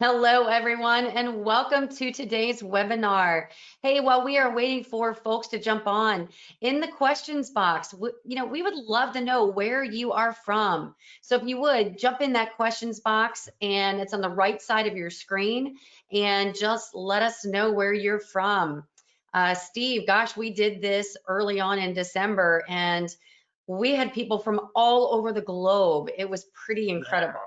Hello, everyone, and welcome to today's webinar. Hey, while we are waiting for folks to jump on, in the questions box, we would love to know where you are from. So if you would, jump in that questions box, and it's on the right side of your screen, and just let us know where you're from. Steve, gosh, we did this early on in December, and we had people from all over the globe. It was pretty incredible.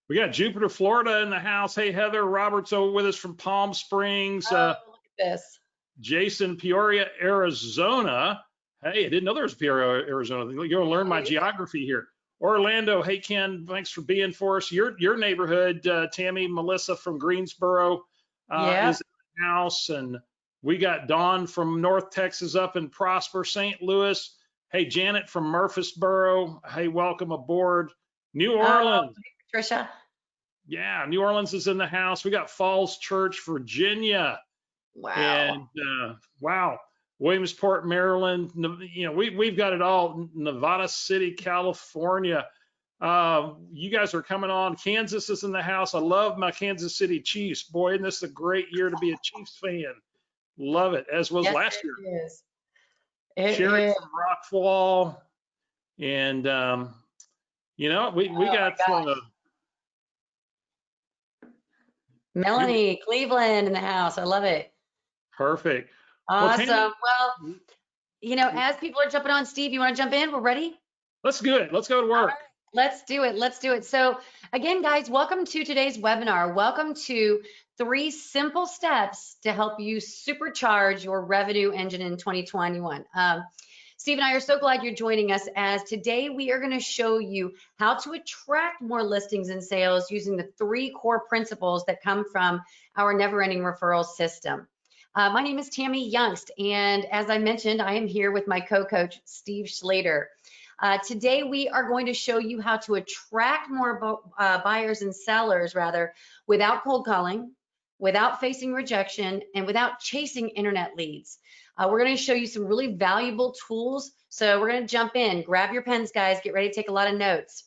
We got Jupiter, Florida in the house. Hey, Heather Roberts over with us from Palm Springs. Oh, look at this. Jason, Peoria, Arizona. Hey, I didn't know there was Peoria, Arizona. You're going to learn my geography here. Orlando, hey, Ken, thanks for being for us. Your neighborhood, Tammy, Melissa from Greensboro is in the house. And we got Dawn from North Texas up in Prosper, St. Louis. Hey, Janet from Murfreesboro. Hey, welcome aboard. New Orleans. Hey, Trisha. Yeah, New Orleans is in the house. We got Falls Church, Virginia. Wow. And wow, Williamsport, Maryland. You know, we've got it all. Nevada City, California. You guys are coming on. Kansas is in the house. I love my Kansas City Chiefs. Boy, isn't this a great year to be a Chiefs fan? Love it, as was last year. Sherry from Rockfall. And you know, we got Melanie, Cleveland in the house. I love it. Perfect. Awesome. Well, you know, as people are jumping on, Steve, you want to jump in? We're ready? Let's do it. Let's go to work. Right, let's do it. Let's do it. So again, guys, welcome to today's webinar. Welcome to 3 simple steps to help you supercharge your revenue engine in 2021. Steve and I are so glad you're joining us, as today we are going to show you how to attract more listings and sales using the 3 core principles that come from our Never Ending Referrals system. My name is Tammy Youngst, and as I mentioned, I am here with my co-coach, Steve Schlater. Today we are going to show you how to attract more buyers and sellers, rather, without cold calling, without facing rejection, and without chasing internet leads. We're going to show you some really valuable tools. So we're going to jump in. Grab your pens, guys. Get ready to take a lot of notes.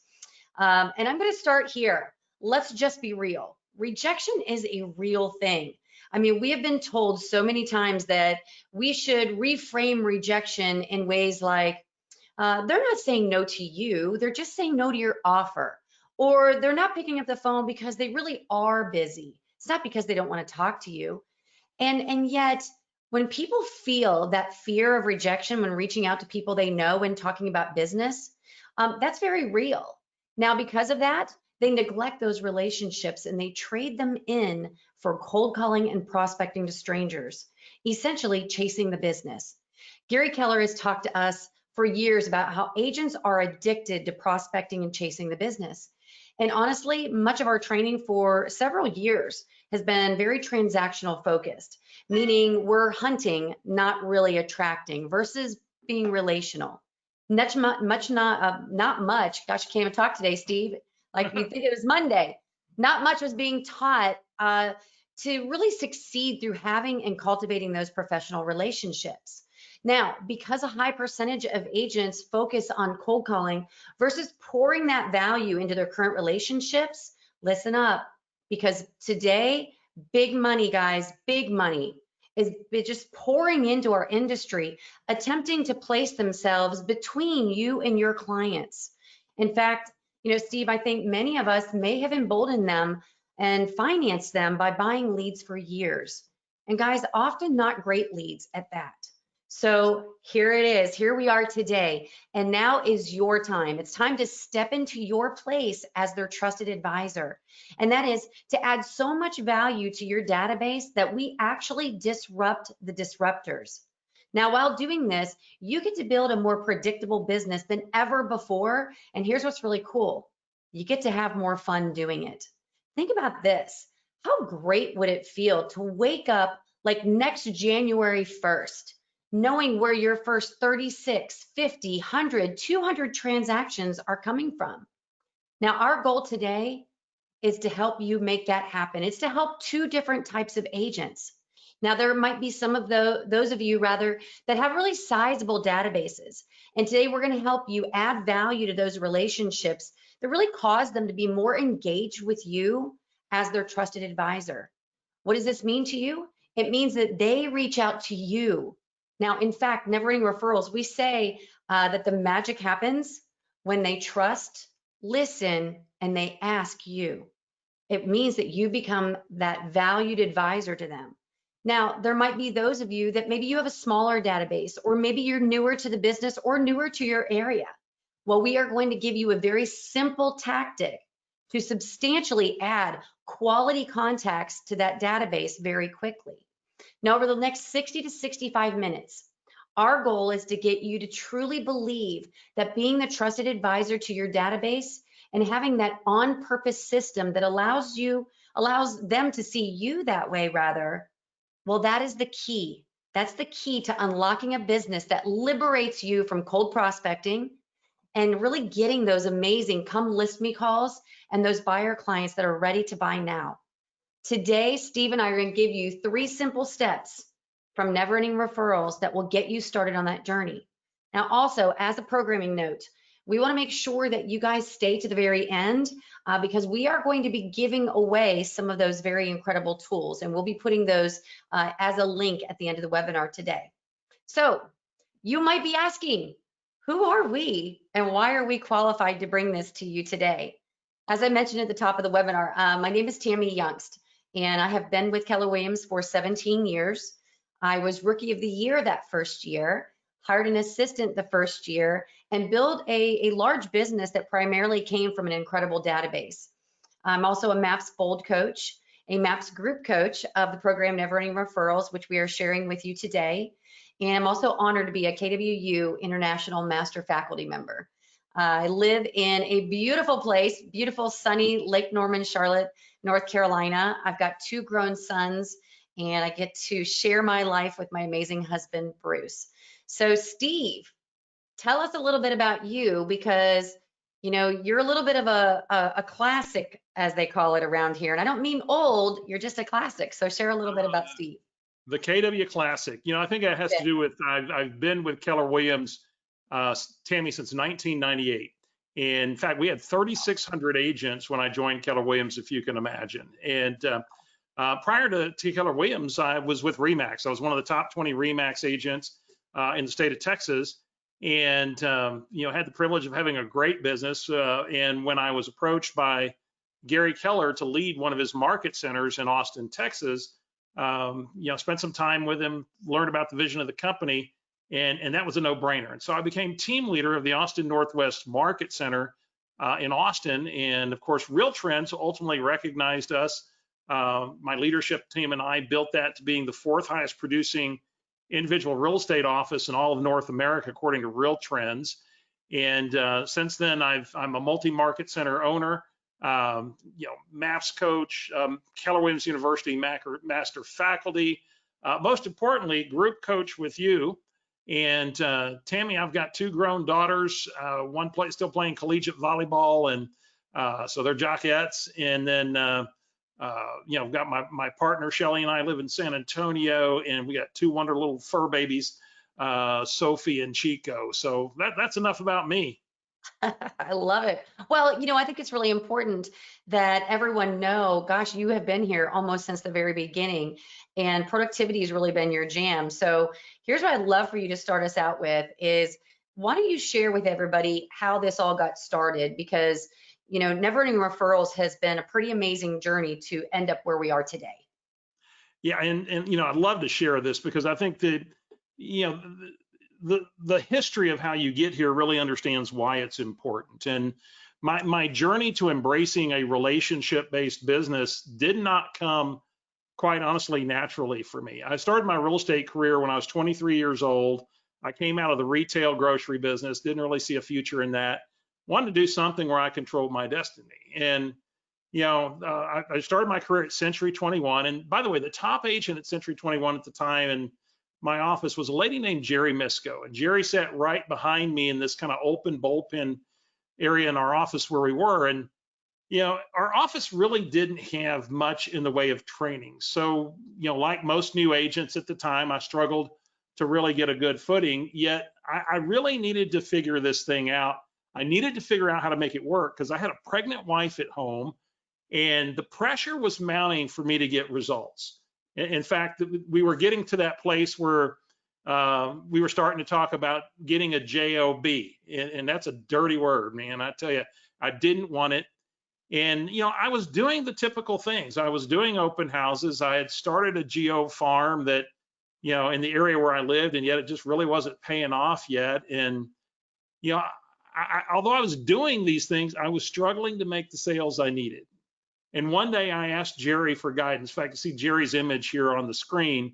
And I'm going to start here. Let's just be real. Rejection is a real thing. I mean, we have been told so many times that we should reframe rejection in ways like, they're not saying no to you, they're just saying no to your offer. Or they're not picking up the phone because they really are busy. It's not because they don't want to talk to you. And yet, when people feel that fear of rejection when reaching out to people they know and talking about business, that's very real. Now, because of that, they neglect those relationships and they trade them in for cold calling and prospecting to strangers, essentially chasing the business. Gary Keller has talked to us for years about how agents are addicted to prospecting and chasing the business. And honestly, much of our training for several years has been very transactional focused, meaning we're hunting, not really attracting, versus being relational. Not much. Gosh, I can't even talk today, Steve. Like you think it was Monday. Not much was being taught to really succeed through having and cultivating those professional relationships. Now, because a high percentage of agents focus on cold calling versus pouring that value into their current relationships, listen up, because today, big money, guys, big money is just pouring into our industry, attempting to place themselves between you and your clients. In fact, you know, Steve, I think many of us may have emboldened them and financed them by buying leads for years. And guys, often not great leads at that. So here it is. Here we are today. And now is your time. It's time to step into your place as their trusted advisor. And that is to add so much value to your database that we actually disrupt the disruptors. Now, while doing this, you get to build a more predictable business than ever before. And here's what's really cool. You get to have more fun doing it. Think about this. How great would it feel to wake up like next January 1st, knowing where your first 36, 50, 100, 200 transactions are coming from? Now, our goal today is to help you make that happen. It's to help 2 different types of agents. Now, there might be some of those of you rather that have really sizable databases. And today we're going to help you add value to those relationships that really cause them to be more engaged with you as their trusted advisor. What does this mean to you? It means that they reach out to you. Now, in fact, Never Ending Referrals, we say that the magic happens when they trust, listen, and they ask you. It means that you become that valued advisor to them. Now, there might be those of you that maybe you have a smaller database, or maybe you're newer to the business or newer to your area. Well, we are going to give you a very simple tactic to substantially add quality contacts to that database very quickly. Now, over the next 60 to 65 minutes, our goal is to get you to truly believe that being the trusted advisor to your database and having that on-purpose system that allows them to see you that way rather, well, that is the key. That's the key to unlocking a business that liberates you from cold prospecting and really getting those amazing come list me calls and those buyer clients that are ready to buy now. Today, Steve and I are going to give you 3 simple steps from Never Ending Referrals that will get you started on that journey. Now, also, as a programming note, we want to make sure that you guys stay to the very end because we are going to be giving away some of those very incredible tools, and we'll be putting those as a link at the end of the webinar today. So you might be asking, who are we and why are we qualified to bring this to you today? As I mentioned at the top of the webinar, my name is Tammy Youngst, and I have been with Keller Williams for 17 years. I was Rookie of the Year that first year, hired an assistant the first year, and built a large business that primarily came from an incredible database. I'm also a MAPS Bold coach, a MAPS group coach of the program Never Ending Referrals, which we are sharing with you today. And I'm also honored to be a KWU International Master Faculty member. I live in a beautiful place, beautiful sunny Lake Norman, Charlotte, North Carolina. I've got 2 grown sons, and I get to share my life with my amazing husband, Bruce. So Steve, tell us a little bit about you because, you know, you're a little bit of a classic, as they call it around here. And I don't mean old, you're just a classic. So share a little bit about Steve. The KW Classic. You know, I think it has to do with I've been with Keller Williams, Tammy, since 1998. In fact, we had 3,600 agents when I joined Keller Williams, if you can imagine. And prior to Keller Williams, I was with Remax. I was one of the top 20 Remax agents in the state of Texas, and you know, had the privilege of having a great business. And when I was approached by Gary Keller to lead one of his market centers in Austin, Texas, you know, spent some time with him, learned about the vision of the company, and that was a no-brainer. And so I became team leader of the Austin Northwest Market Center in Austin. And of course, Real Trends ultimately recognized us. My leadership team and I built that to being the 4th highest producing individual real estate office in all of North America, according to Real Trends. And since then, I'm a multi-market center owner. You know, MAPS coach, Keller Williams University master faculty, most importantly, group coach with you. And Tammy, I've got 2 grown daughters, one still playing collegiate volleyball, and so they're jockettes. And then, you know, I've got my partner, Shelly, and I live in San Antonio, and we got 2 wonder little fur babies, Sophie and Chico. So that's enough about me. I love it. Well, you know, I think it's really important that everyone know, gosh, you have been here almost since the very beginning, and productivity has really been your jam. So here's what I'd love for you to start us out with is, why don't you share with everybody how this all got started? Because, you know, Never Ending Referrals has been a pretty amazing journey to end up where we are today. Yeah, and you know, I'd love to share this because I think that, you know, the history of how you get here really understands why it's important. And my journey to embracing a relationship-based business did not come, quite honestly, naturally for me. I started my real estate career when I was 23 years old. I came out of the retail grocery business, didn't really see a future in that. Wanted to do something where I controlled my destiny. And you know, I started my career at Century 21. And by the way, the top agent at Century 21 at the time in my office was a lady named Jerry Misko. And Jerry sat right behind me in this kind of open bullpen area in our office where we were. And, you know, our office really didn't have much in the way of training. So, you know, like most new agents at the time, I struggled to really get a good footing. Yet I really needed to figure this thing out. I needed to figure out how to make it work because I had a pregnant wife at home. And the pressure was mounting for me to get results. In fact, we were getting to that place where we were starting to talk about getting a job, and that's a dirty word, man. I tell you, I didn't want it. And I was doing the typical things. I was doing open houses. I had started a geo farm that in the area where I lived, and yet it just really wasn't paying off yet. And although I was doing these things, I was struggling to make the sales I needed. And one day I asked Jerry for guidance. In fact, you see Jerry's image here on the screen.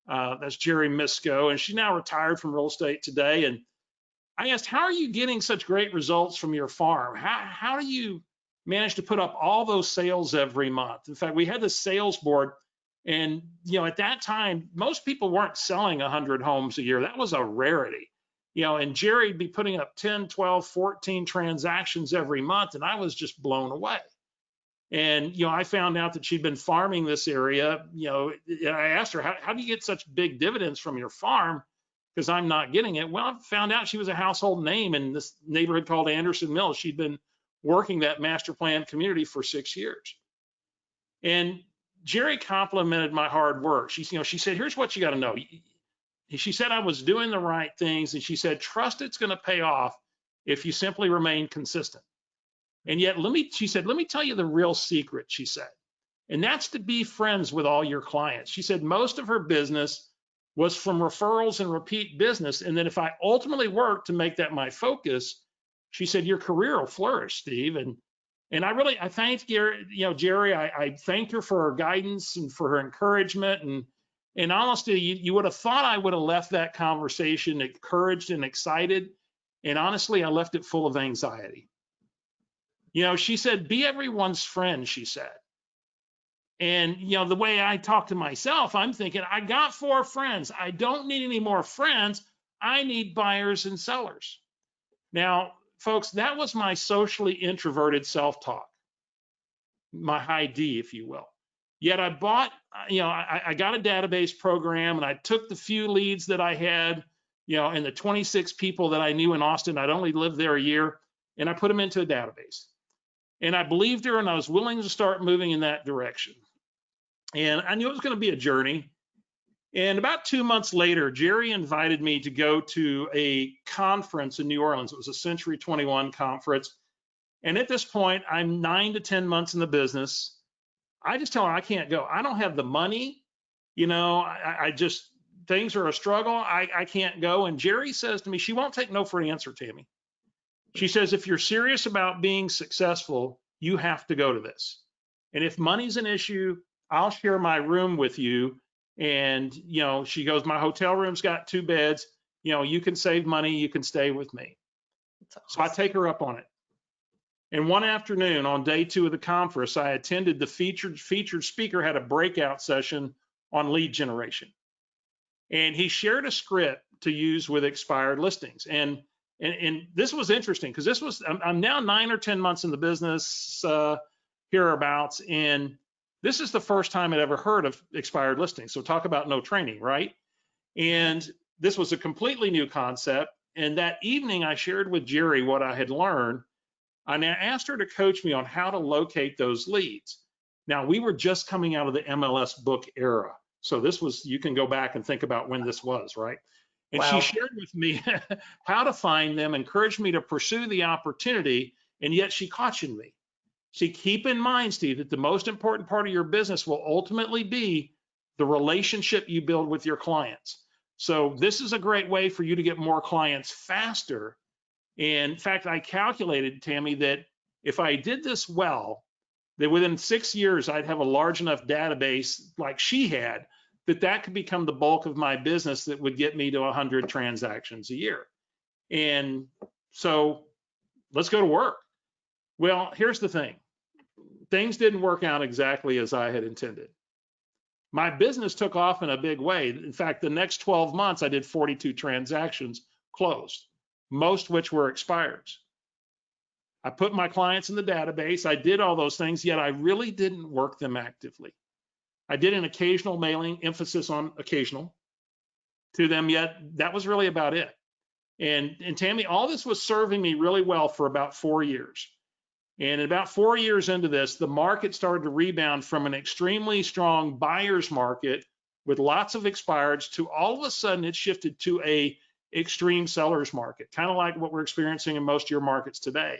That's Jerry Misko, and she's now retired from real estate today. And I asked, how are you getting such great results from your farm? How do you manage to put up all those sales every month? In fact, we had this sales board, and at that time, most people weren't selling 100 homes a year. That was a rarity. And Jerry'd be putting up 10, 12, 14 transactions every month, and I was just blown away. And I found out that she'd been farming this area. I asked her, how do you get such big dividends from your farm? Because I'm not getting it. Well, I found out she was a household name in this neighborhood called Anderson Mills. She'd been working that master plan community for 6 years. And Jerry complimented my hard work. She said, here's what you got to know. She said I was doing the right things, and she said, trust it's going to pay off if you simply remain consistent. And yet, she said, let me tell you the real secret, she said, and that's to be friends with all your clients. She said most of her business was from referrals and repeat business. And then if I ultimately work to make that my focus, she said, your career will flourish, Steve. And I thanked Jerry, I thanked her for her guidance and for her encouragement. And honestly, you would have thought I would have left that conversation encouraged and excited. And honestly, I left it full of anxiety. She said, be everyone's friend, she said. And, the way I talk to myself, I'm thinking, I got 4 friends. I don't need any more friends. I need buyers and sellers. Now, folks, that was my socially introverted self-talk, my high D, if you will. Yet I bought, I got a database program, and I took the few leads that I had, and the 26 people that I knew in Austin. I'd only lived there a year, and I put them into a database. And I believed her, and I was willing to start moving in that direction. And I knew it was going to be a journey. And about 2 months later, Jerry invited me to go to a conference in New Orleans. It was a Century 21 conference. And at this point, I'm 9 to 10 months in the business. I just tell her I can't go. I don't have the money. I just, things are a struggle. I can't go. And Jerry says to me, she won't take no for an answer, Tammy. She says, if you're serious about being successful, you have to go to this. And if money's an issue, I'll share my room with you. And, she goes, my hotel room's got 2 beds. You can save money. You can stay with me. Awesome. So I take her up on it. And one afternoon on day 2 of the conference, I attended the featured speaker had a breakout session on lead generation. And he shared a script to use with expired listings. And this was interesting because I'm now 9 or 10 months in the business, hereabouts, and this is the first time I'd ever heard of expired listings. So talk about no training, right? And this was a completely new concept. And that evening I shared with Jerry what I had learned. I asked her to coach me on how to locate those leads. Now, we were just coming out of the MLS book era. So this was, you can go back and think about when this was, right? And wow. She shared with me how to find them, encouraged me to pursue the opportunity, and yet she cautioned me. See, keep in mind, Steve, that the most important part of your business will ultimately be the relationship you build with your clients. So this is a great way for you to get more clients faster. And in fact, I calculated, Tammy, that if I did this well, that within 6 years, I'd have a large enough database like she had, that could become the bulk of my business that would get me to 100 transactions a year. And so let's go to work. Well, here's the thing. Things didn't work out exactly as I had intended. My business took off in a big way. In fact, the next 12 months, I did 42 transactions closed, most which were expireds. I put my clients in the database. I did all those things, yet I really didn't work them actively. I did an occasional mailing, emphasis on occasional, to them, yet that was really about it. And Tammy, all this was serving me really well for about 4 years. And about 4 years into this, the market started to rebound from an extremely strong buyer's market with lots of expireds to all of a sudden it shifted to a extreme seller's market, kind of like what we're experiencing in most of your markets today.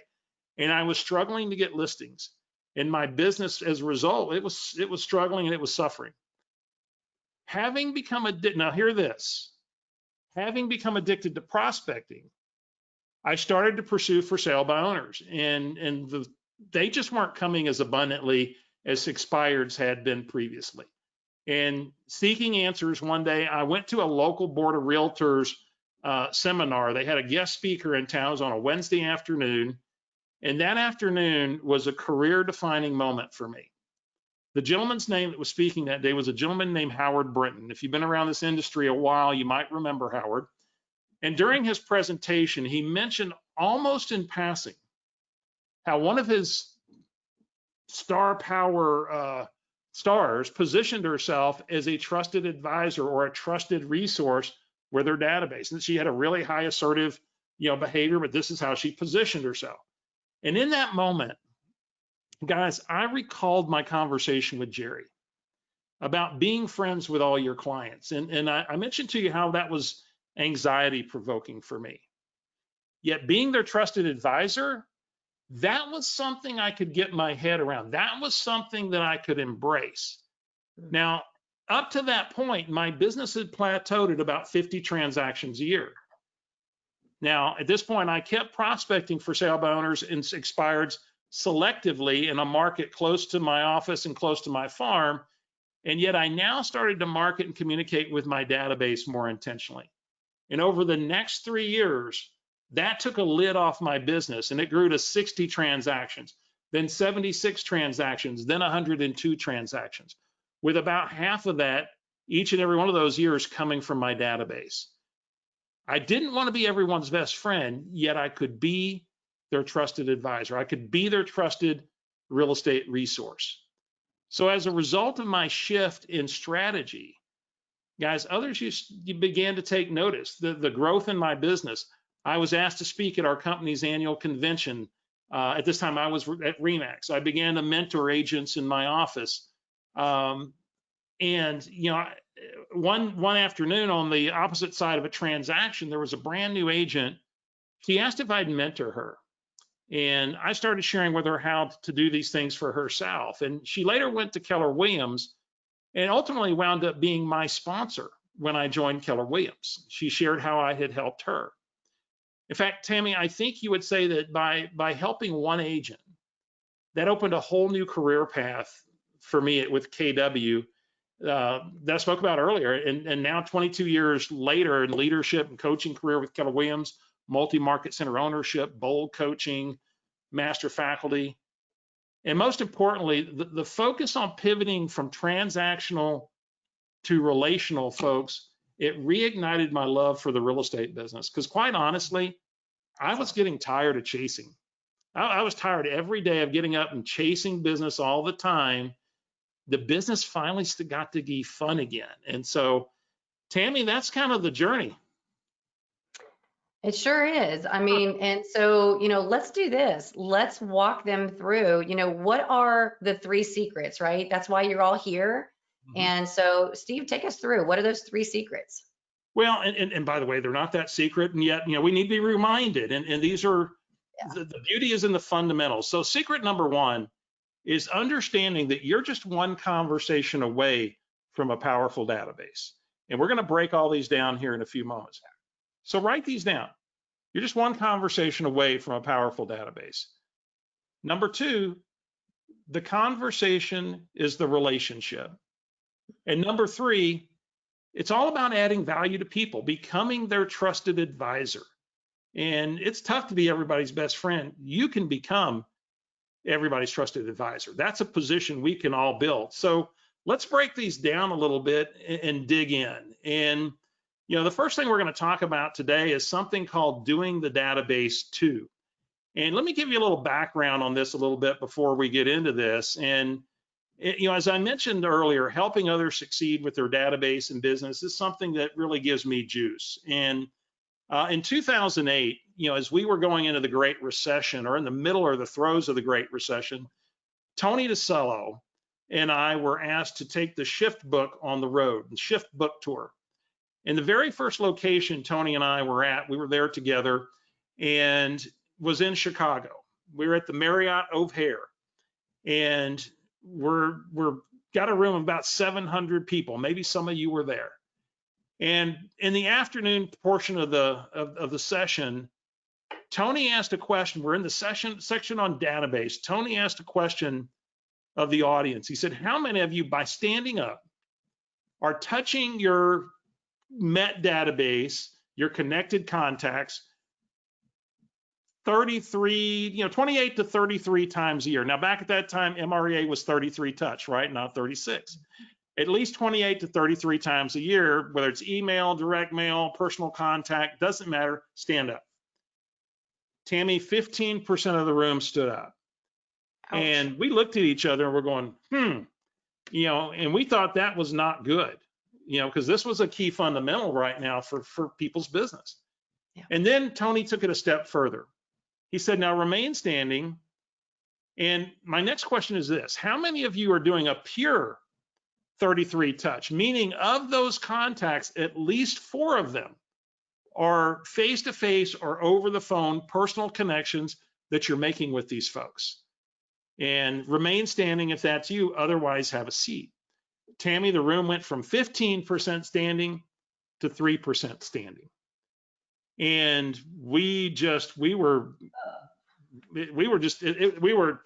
And I was struggling to get listings. And my business, as a result, it was struggling and it was suffering. Having become addicted, now hear this, having become addicted to prospecting, I started to pursue for sale by owners, and they just weren't coming as abundantly as expireds had been previously. And seeking answers, one day I went to a local board of realtors seminar. They had a guest speaker in town. It was on a Wednesday afternoon, and that afternoon was a career-defining moment for me. The gentleman's name that was speaking that day was a gentleman named Howard Brinton. If you've been around this industry a while, you might remember Howard. And during his presentation, he mentioned almost in passing how one of his star power stars positioned herself as a trusted advisor or a trusted resource with her database. And she had a really high assertive, behavior, but this is how she positioned herself. And in that moment, guys, I recalled my conversation with Jerry about being friends with all your clients. And I mentioned to you how that was anxiety provoking for me. Yet being their trusted advisor, that was something I could get my head around. That was something that I could embrace. Now, up to that point, my business had plateaued at about 50 transactions a year. Now, at this point, I kept prospecting for sale by owners and expireds selectively in a market close to my office and close to my farm. And yet I now started to market and communicate with my database more intentionally. And over the next 3 years, that took a lid off my business, and it grew to 60 transactions, then 76 transactions, then 102 transactions, with about half of that, each and every one of those years, coming from my database. I didn't want to be everyone's best friend, yet I could be their trusted advisor. I could be their trusted real estate resource. So as a result of my shift in strategy, guys, others you began to take notice. The growth in my business. I was asked to speak at our company's annual convention. At this time, I was at RE/MAX. I began to mentor agents in my office. One afternoon on the opposite side of a transaction, there was a brand new agent. She asked if I'd mentor her. And I started sharing with her how to do these things for herself. And she later went to Keller Williams and ultimately wound up being my sponsor when I joined Keller Williams. She shared how I had helped her. In fact, Tammy, I think you would say that by helping one agent, that opened a whole new career path for me with KW that I spoke about earlier. And now 22 years later in leadership and coaching career with Keller Williams, multi-market center ownership, bold coaching, master faculty. And most importantly, the focus on pivoting from transactional to relational, folks, it reignited my love for the real estate business. Because quite honestly, I was getting tired of chasing. I was tired every day of getting up and chasing business all the time. The business finally got to be fun again. And so, Tammy, that's kind of the journey. It sure is. I mean, and so, let's do this. Let's walk them through, what are the 3 secrets, right? That's why you're all here. Mm-hmm. And so, Steve, take us through. What are those 3 secrets? Well, and by the way, they're not that secret, and yet, we need to be reminded. And these are, the beauty is in the fundamentals. So secret number 1 is understanding that you're just one conversation away from a powerful database. And we're going to break all these down here in a few moments. So write these down. You're just one conversation away from a powerful database. Number 2, the conversation is the relationship. And number 3, it's all about adding value to people, becoming their trusted advisor. And it's tough to be everybody's best friend. You can become everybody's trusted advisor. That's a position we can all build. So let's break these down a little bit and dig in. And the first thing we're going to talk about today is something called doing the database too. And let me give you a little background on this a little bit before we get into this. And as I mentioned earlier, helping others succeed with their database and business is something that really gives me juice. And in 2008, as we were going into the Great Recession, or in the middle or the throes of the Great Recession, Tony DeCello and I were asked to take the Shift book on the road, the Shift book tour. And the very first location Tony and I were at, we were there together, and was in Chicago. We were at the Marriott O'Hare, and we're got a room of about 700 people. Maybe some of you were there. And in the afternoon portion of the session, Tony asked a question. We're in the section on database. Tony asked a question of the audience. He said, how many of you, by standing up, are touching your Met database, your connected contacts, 28 to 33 times a year? Now, back at that time, MREA was 33 touch, right? Not 36. At least 28 to 33 times a year, whether it's email, direct mail, personal contact, doesn't matter, stand up. Tammy, 15% of the room stood up. Ouch. And we looked at each other and we're going, and we thought that was not good, because this was a key fundamental right now for people's business. Yeah. And then Tony took it a step further. He said, now remain standing. And my next question is this: how many of you are doing a pure 33 touch, meaning of those contacts, at least 4 of them are face-to-face or over the phone personal connections that you're making with these folks? And remain standing if that's you, otherwise have a seat. Tammy, the room went from 15% standing to 3% standing. And we were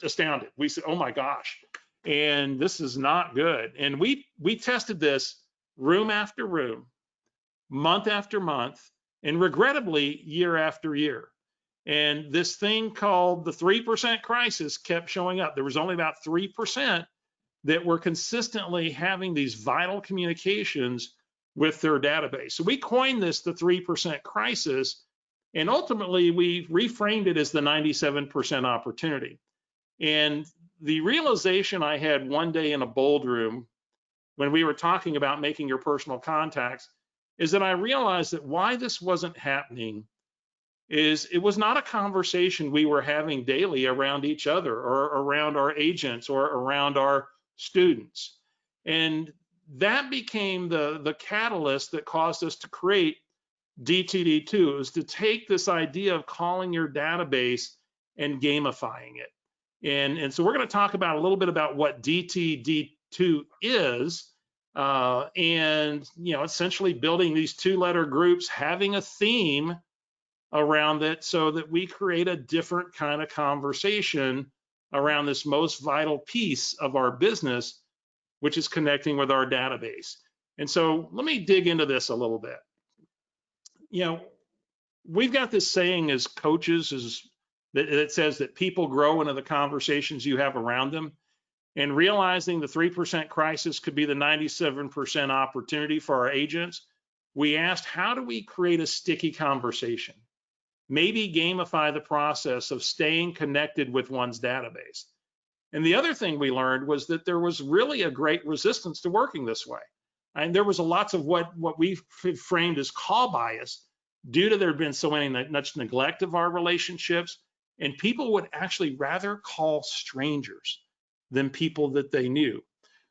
astounded. We said, oh my gosh, and this is not good. And we tested this room after room, month after month, and regrettably year after year. And this thing called the 3% crisis kept showing up. There was only about 3% that were consistently having these vital communications with their database. So we coined this the 3% crisis, and ultimately we reframed it as the 97% opportunity. And the realization I had one day in a bold room when we were talking about making your personal contacts is that I realized that why this wasn't happening is it was not a conversation we were having daily around each other or around our agents or around our students. And that became the catalyst that caused us to create DTD2. It was to take this idea of calling your database and gamifying it. And so we're going to talk about a little bit about what DTD2 is, and essentially building these 2-letter groups, having a theme around it so that we create a different kind of conversation around this most vital piece of our business, which is connecting with our database. And so let me dig into this a little bit. We've got this saying as coaches that says that people grow into the conversations you have around them. And realizing the 3% crisis could be the 97% opportunity for our agents, we asked, how do we create a sticky conversation? Maybe gamify the process of staying connected with one's database. And the other thing we learned was that there was really a great resistance to working this way. And there was lots of what we framed as call bias due to there had been so much neglect of our relationships, and people would actually rather call strangers than people that they knew.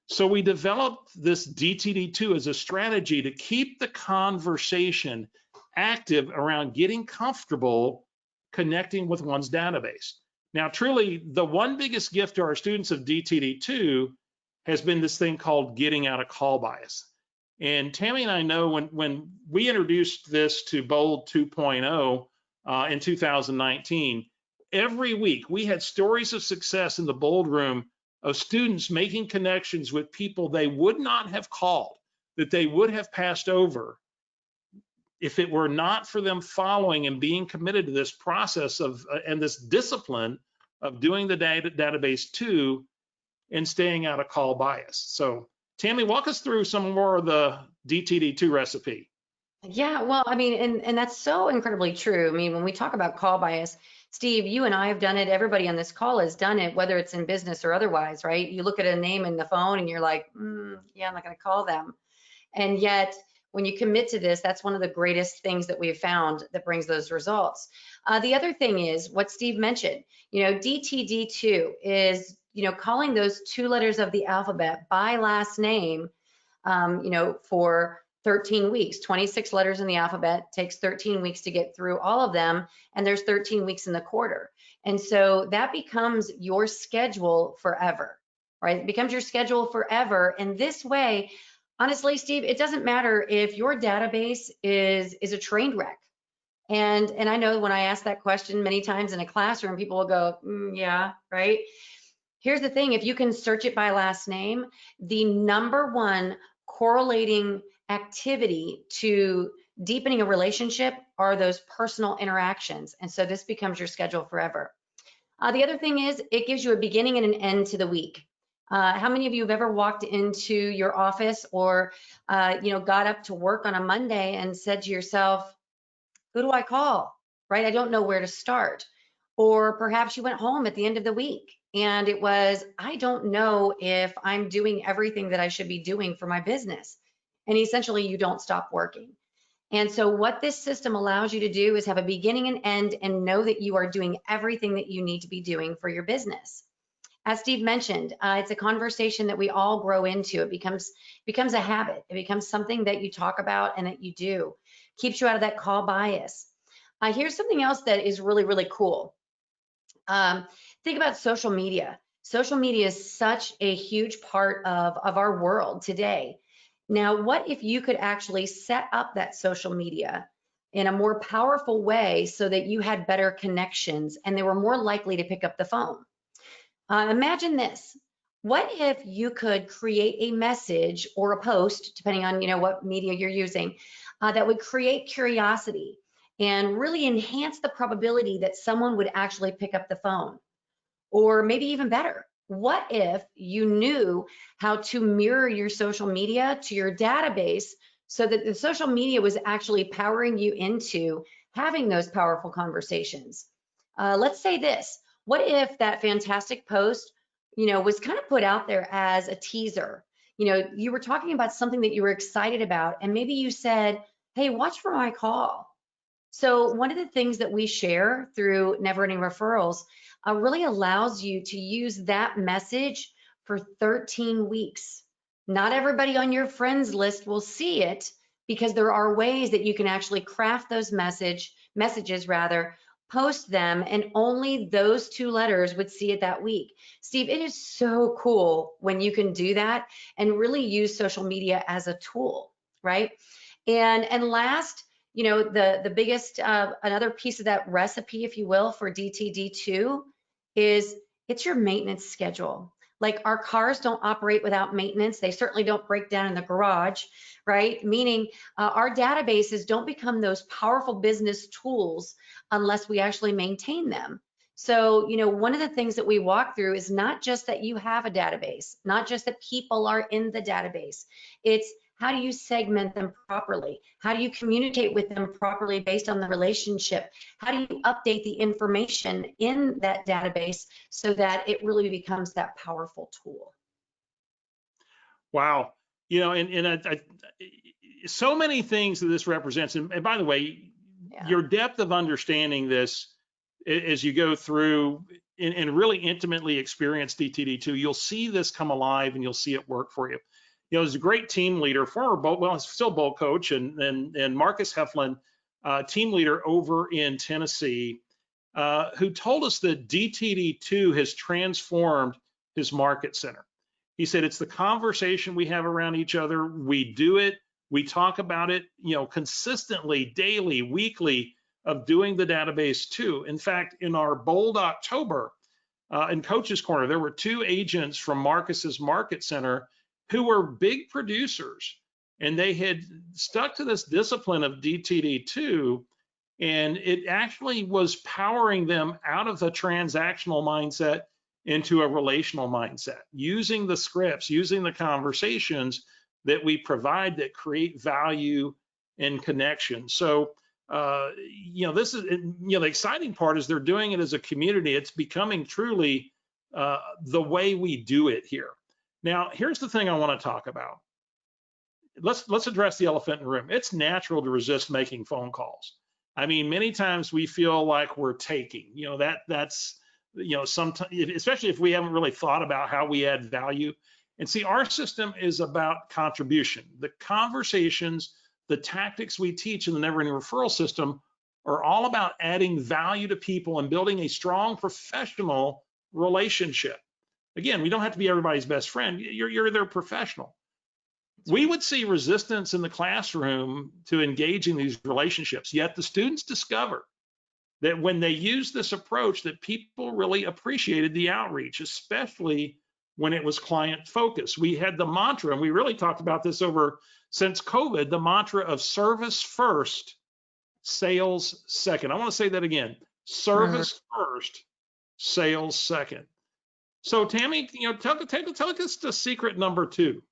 So we developed this DTD2 as a strategy to keep the conversation active around getting comfortable connecting with one's database. Now, truly, the one biggest gift to our students of DTD2 has been this thing called getting out of call bias. And Tammy and I know when we introduced this to Bold 2.0 in 2019, every week we had stories of success in the Bold room of students making connections with people they would not have called, that they would have passed over if it were not for them following and being committed to this process of and this discipline of doing the database too and staying out of call bias. So Tammy, walk us through some more of the DTD2 recipe. Yeah, well, I mean, and that's so incredibly true. I mean, when we talk about call bias, Steve, you and I have done it. Everybody on this call has done it, whether it's in business or otherwise, right? You look at a name in the phone and you're like, yeah, I'm not going to call them. And yet when you commit to this, that's one of the greatest things that we've found that brings those results. The other thing is what Steve mentioned, DTD2 is, calling those 2 letters of the alphabet by last name, for 13 weeks, 26 letters in the alphabet, takes 13 weeks to get through all of them, and there's 13 weeks in the quarter. And so that becomes your schedule forever, right? It becomes your schedule forever. And this way, honestly, Steve, it doesn't matter if your database is a train wreck. And I know when I ask that question many times in a classroom, people will go, yeah, right? Here's the thing, if you can search it by last name, the #1 correlating activity to deepening a relationship are those personal interactions. And so this becomes your schedule forever. The other thing is it gives you a beginning and an end to the week. How many of you have ever walked into your office or, got up to work on a Monday and said to yourself, who do I call, right? I don't know where to start. Or perhaps you went home at the end of the week and it was, I don't know if I'm doing everything that I should be doing for my business. And essentially you don't stop working. And so what this system allows you to do is have a beginning and end and know that you are doing everything that you need to be doing for your business. As Steve mentioned, it's a conversation that we all grow into. It becomes a habit. It becomes something that you talk about and that you do. Keeps you out of that call bias. Here's something else that is really, really cool. Think about social media. Social media is such a huge part of our world today. Now, what if you could actually set up that social media in a more powerful way so that you had better connections and they were more likely to pick up the phone? Imagine this. What if you could create a message or a post, depending on what media you're using, that would create curiosity and really enhance the probability that someone would actually pick up the phone? Or maybe even better, what if you knew how to mirror your social media to your database so that the social media was actually powering you into having those powerful conversations? Let's say this. What if that fantastic post, was kind of put out there as a teaser? You were talking about something that you were excited about, and maybe you said, hey, watch for my call. So one of the things that we share through Never Ending Referrals really allows you to use that message for 13 weeks. Not everybody on your friends list will see it because there are ways that you can actually craft those messages, post them, and only those 2 letters would see it that week. Steve, it is so cool when you can do that and really use social media as a tool, right? And last, the biggest, another piece of that recipe, if you will, for DTD2 is it's your maintenance schedule. Like our cars don't operate without maintenance. They certainly don't break down in the garage, right? Meaning our databases don't become those powerful business tools unless we actually maintain them. So, one of the things that we walk through is not just that you have a database, not just that people are in the database. It's how do you segment them properly? How do you communicate with them properly based on the relationship? How do you update the information in that database so that it really becomes that powerful tool? Wow. So many things that this represents. And by the way, your depth of understanding this as you go through and really intimately experience DTD2, you'll see this come alive and you'll see it work for you. He's a great team leader, still bowl coach, and Marcus Heflin, team leader over in Tennessee, who told us that DTD2 has transformed his market center. He said it's the conversation we have around each other. We do it. We talk about it, consistently, daily, weekly, of doing the database too. In fact, in our Bold October in Coach's Corner, there were 2 agents from Marcus's market center who were big producers, and they had stuck to this discipline of DTD2, and it actually was powering them out of the transactional mindset into a relational mindset, using the scripts, using the conversations that we provide that create value and connection. So, this is, the exciting part is they're doing it as a community. It's becoming truly the way we do it here. Now, here's the thing I want to talk about. let's address the elephant in the room. It's natural to resist making phone calls. I mean, many times we feel like we're taking, that's, sometimes, especially if we haven't really thought about how we add value. And see, our system is about contribution. The conversations, the tactics we teach in the Never Ending Referral system are all about adding value to people and building a strong professional relationship. Again, we don't have to be everybody's best friend. You're their professional. We would see resistance in the classroom to engaging these relationships, yet the students discover that when they use this approach, that people really appreciated the outreach, especially when it was client focused. We had the mantra, and we really talked about this since COVID, the mantra of service first, sales second. I want to say that again, service first, sales second. So Tammy, tell us the secret number 2.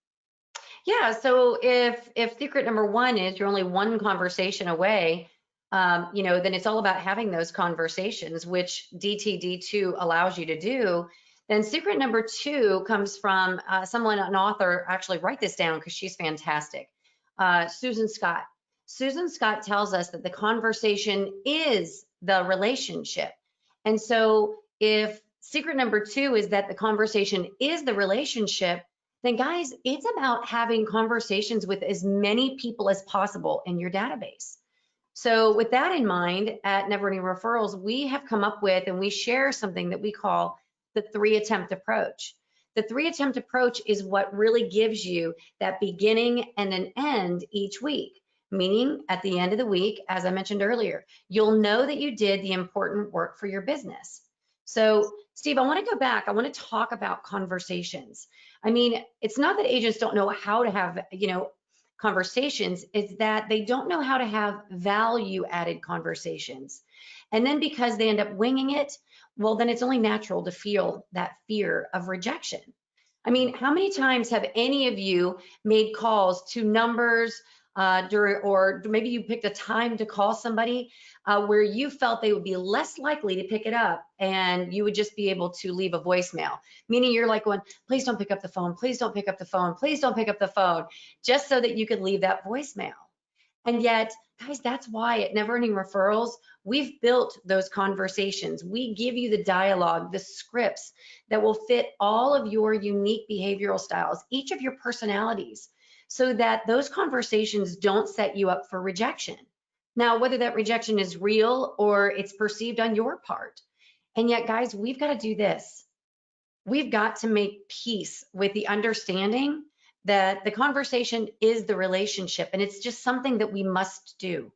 Yeah, so if secret number 1 is you're only one conversation away, then it's all about having those conversations, which DTD2 allows you to do. Then secret number 2 comes from an author, actually write this down because she's fantastic, Susan Scott. Susan Scott tells us that the conversation is the relationship. And so if secret number 2 is that the conversation is the relationship, then guys, it's about having conversations with as many people as possible in your database. So with that in mind, at Never Ending Referrals, we have come up with and we share something that we call the 3-attempt approach. The 3-attempt approach is what really gives you that beginning and an end each week, meaning at the end of the week, as I mentioned earlier, you'll know that you did the important work for your business. So Steve, I want to go back. I want to talk about conversations. I mean, it's not that agents don't know how to have, conversations, it's that they don't know how to have value added conversations. And then because they end up winging it, well, then it's only natural to feel that fear of rejection. I mean, how many times have any of you made calls to numbers or maybe you picked a time to call somebody where you felt they would be less likely to pick it up and you would just be able to leave a voicemail, meaning you're like going, please don't pick up the phone, please don't pick up the phone, please don't pick up the phone, just so that you could leave that voicemail. And yet, guys, that's why at Never Ending Referrals, we've built those conversations. We give you the dialogue, the scripts that will fit all of your unique behavioral styles, each of your personalities, so that those conversations don't set you up for rejection. Now, whether that rejection is real or it's perceived on your part. And yet, guys, we've got to do this. We've got to make peace with the understanding that the conversation is the relationship, and it's just something that we must do.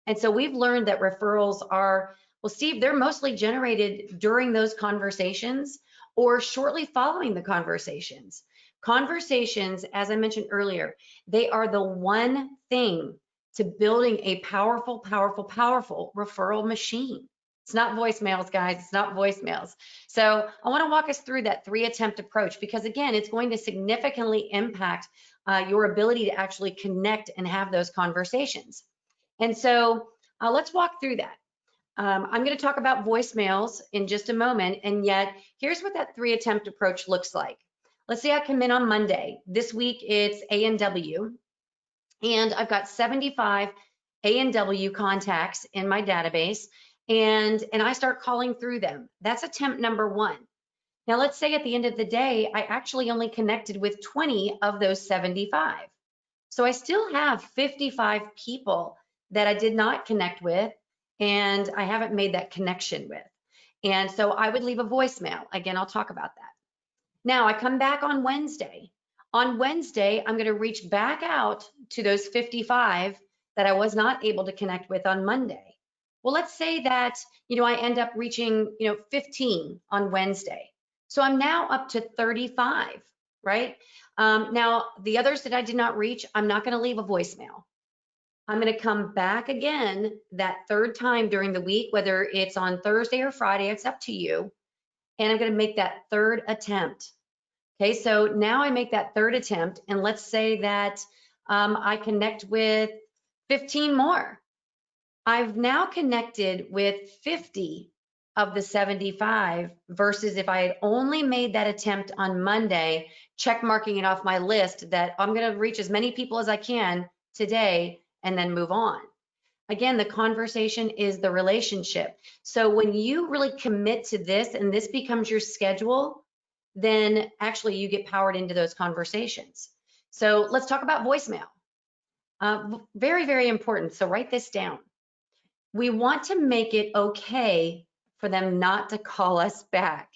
And so we've learned that referrals are, well, Steve, they're mostly generated during those conversations or shortly following the conversations. Conversations, as I mentioned earlier, they are the one thing to building a powerful, powerful, powerful referral machine. It's not voicemails, guys. It's not voicemails. So I want to walk us through that 3-attempt approach because, again, it's going to significantly impact your ability to actually connect and have those conversations. And so let's walk through that. I'm going to talk about voicemails in just a moment. And yet, here's what that 3-attempt approach looks like. Let's say I come in on Monday. This week, it's A&W. And I've got 75 A&W contacts in my database. And I start calling through them. That's attempt number 1. Now, let's say at the end of the day, I actually only connected with 20 of those 75. So I still have 55 people that I did not connect with and I haven't made that connection with. And so I would leave a voicemail. Again, I'll talk about that. Now I come back on Wednesday. On Wednesday, I'm going to reach back out to those 55 that I was not able to connect with on Monday. Well, let's say that, I end up reaching, 15 on Wednesday. So I'm now up to 35, right? Now, the others that I did not reach, I'm not going to leave a voicemail. I'm going to come back again that third time during the week, whether it's on Thursday or Friday, it's up to you. And I'm going to make that 3rd attempt. Okay, so now I make that 3rd attempt, and let's say that I connect with 15 more. I've now connected with 50 of the 75 versus if I had only made that attempt on Monday, check marking it off my list that I'm going to reach as many people as I can today and then move on. Again, the conversation is the relationship. So when you really commit to this and this becomes your schedule, then actually you get powered into those conversations. So let's talk about voicemail. Very, very important. So write this down. We want to make it okay for them not to call us back.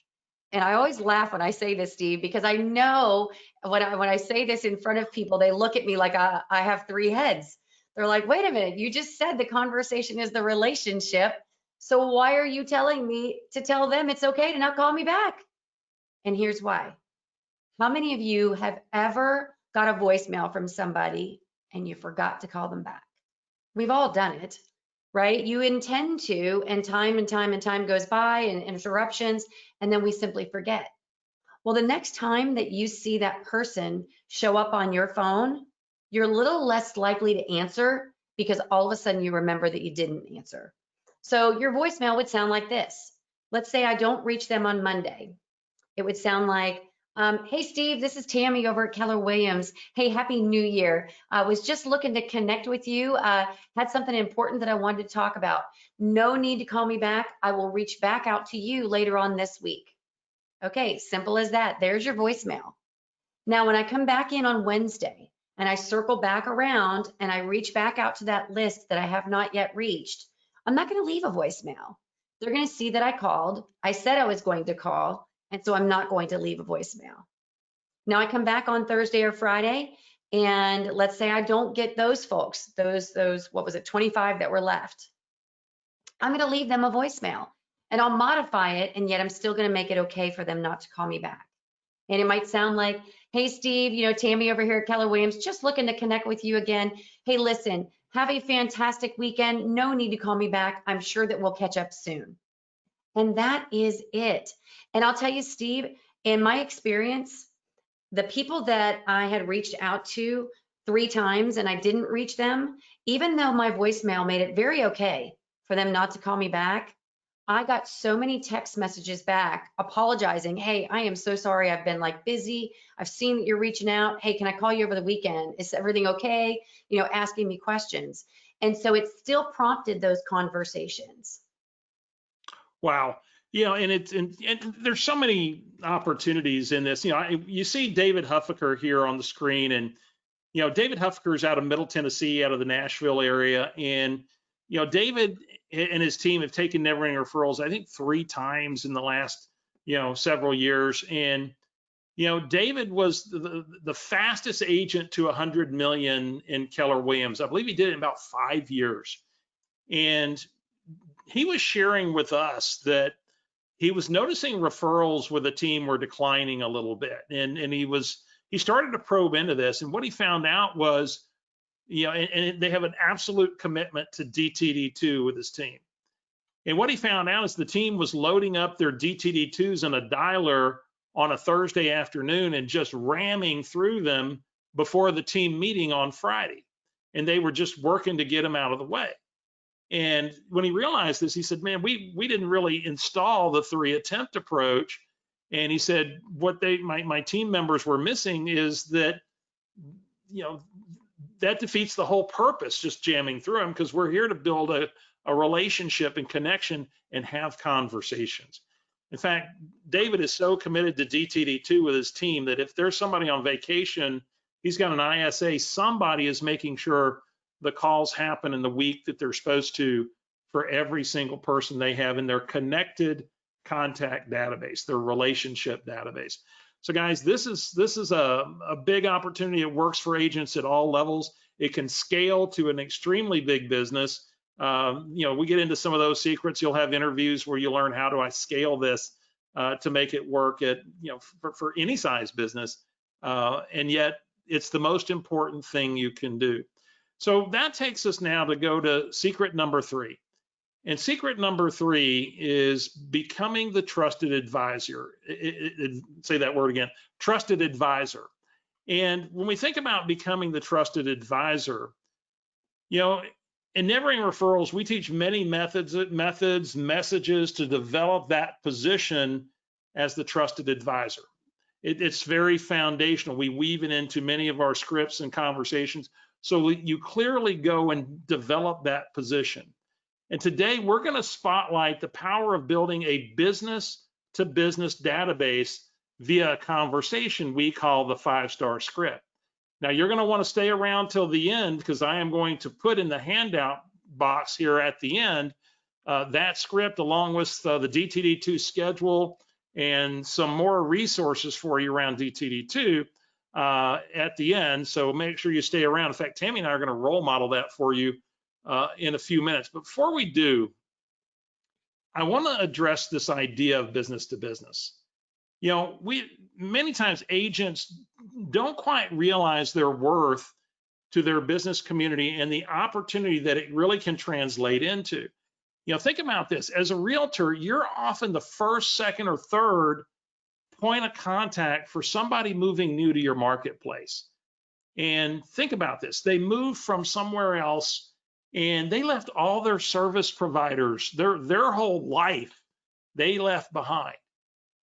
And I always laugh when I say this, Steve, because I know when I say this in front of people, they look at me like I have three heads. They're like, wait a minute, you just said the conversation is the relationship. So why are you telling me to tell them it's okay to not call me back? And here's why. How many of you have ever got a voicemail from somebody and you forgot to call them back? We've all done it, right? You intend to, and time goes by and interruptions, and then we simply forget. Well, the next time that you see that person show up on your phone, you're a little less likely to answer because all of a sudden you remember that you didn't answer. So your voicemail would sound like this. Let's say I don't reach them on Monday. It would sound like, hey, Steve, this is Tammy over at Keller Williams. Hey, Happy New Year. I was just looking to connect with you. Had something important that I wanted to talk about. No need to call me back. I will reach back out to you later on this week. Okay, simple as that. There's your voicemail. Now, when I come back in on Wednesday and I circle back around and I reach back out to that list that I have not yet reached, I'm not going to leave a voicemail. They're going to see that I called. I said I was going to call, and so I'm not going to leave a voicemail. Now I come back on Thursday or Friday, and let's say I don't get those folks, those what was it, 25 that were left. I'm going to leave them a voicemail, and I'll modify it, and yet I'm still going to make it okay for them not to call me back. And it might sound like, hey, Steve, Tammy over here at Keller Williams, just looking to connect with you again. Hey, listen, have a fantastic weekend. No need to call me back. I'm sure that we'll catch up soon. And that is it. And I'll tell you, Steve, in my experience, the people that I had reached out to 3 times and I didn't reach them, even though my voicemail made it very okay for them not to call me back, I got so many text messages back apologizing. Hey, I am so sorry. I've been busy. I've seen that you're reaching out. Hey, can I call you over the weekend? Is everything okay? Asking me questions. And so it still prompted those conversations. Wow. And there's so many opportunities in this. You see David Huffaker here on the screen, and David Huffaker is out of Middle Tennessee, out of the Nashville area, and David and his team have taken Never Ending Referrals, I think 3 times in the last several years, and David was the fastest agent to 100 million in Keller Williams. I believe he did it in about 5 years, and he was sharing with us that he was noticing referrals with the team were declining a little bit, and he started to probe into this, and what he found out was, and they have an absolute commitment to DTD2 with his team. And what he found out is the team was loading up their DTD2s in a dialer on a Thursday afternoon and just ramming through them before the team meeting on Friday, and they were just working to get them out of the way. And when he realized this, he said, man, we didn't really install the 3 attempt approach. And he said, what my team members were missing is that, that defeats the whole purpose, just jamming through them, because we're here to build a relationship and connection and have conversations. In fact, David is so committed to DTD2 with his team that if there's somebody on vacation, he's got an ISA, somebody is making sure the calls happen in the week that they're supposed to for every single person they have in their connected contact database, their relationship database. So guys, this is a big opportunity. It works for agents at all levels. It can scale to an extremely big business. We get into some of those secrets. You'll have interviews where you learn how do I scale this to make it work at, for any size business. And yet it's the most important thing you can do. So that takes us now to go to secret number 3. And secret number 3 is becoming the trusted advisor. Say that word again, trusted advisor. And when we think about becoming the trusted advisor, in Never Ending Referrals, we teach many messages to develop that position as the trusted advisor. It's very foundational. We weave it into many of our scripts and conversations. So you clearly go and develop that position. And today we're going to spotlight the power of building a business to business database via a conversation we call the 5-star script. Now you're going to want to stay around till the end, because I am going to put in the handout box here at the end that script along with the DTD2 schedule and some more resources for you around DTD2 at the end. So make sure you stay around. In fact, Tammy and I are going to role model that for you in a few minutes. But before we do, I want to address this idea of business to business. You know, many times agents don't quite realize their worth to their business community and the opportunity that it really can translate into. You know, think about this. As a realtor, you're often the first, second, or third point of contact for somebody moving new to your marketplace. And think about this. They moved from somewhere else and they left all their service providers, their whole life, they left behind.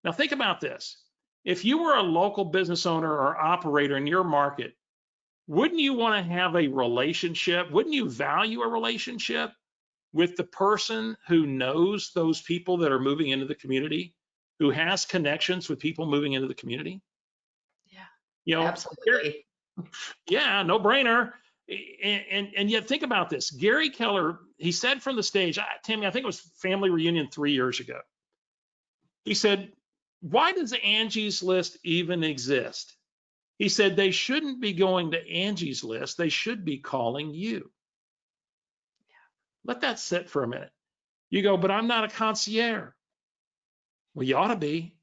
Now think about this. If you were a local business owner or operator in your market, wouldn't you want to have a relationship? Wouldn't you value a relationship with the person who knows those people that are moving into the community, who has connections with people moving into the community? Yeah, you know, absolutely. Yeah, no brainer. And yet think about this. Gary Keller, he said from the stage, Tammy, I think it was Family Reunion 3 years ago. He said, why does Angie's List even exist? He said, they shouldn't be going to Angie's List. They should be calling you. Let that sit for a minute. You go, but I'm not a concierge. Well, you ought to be.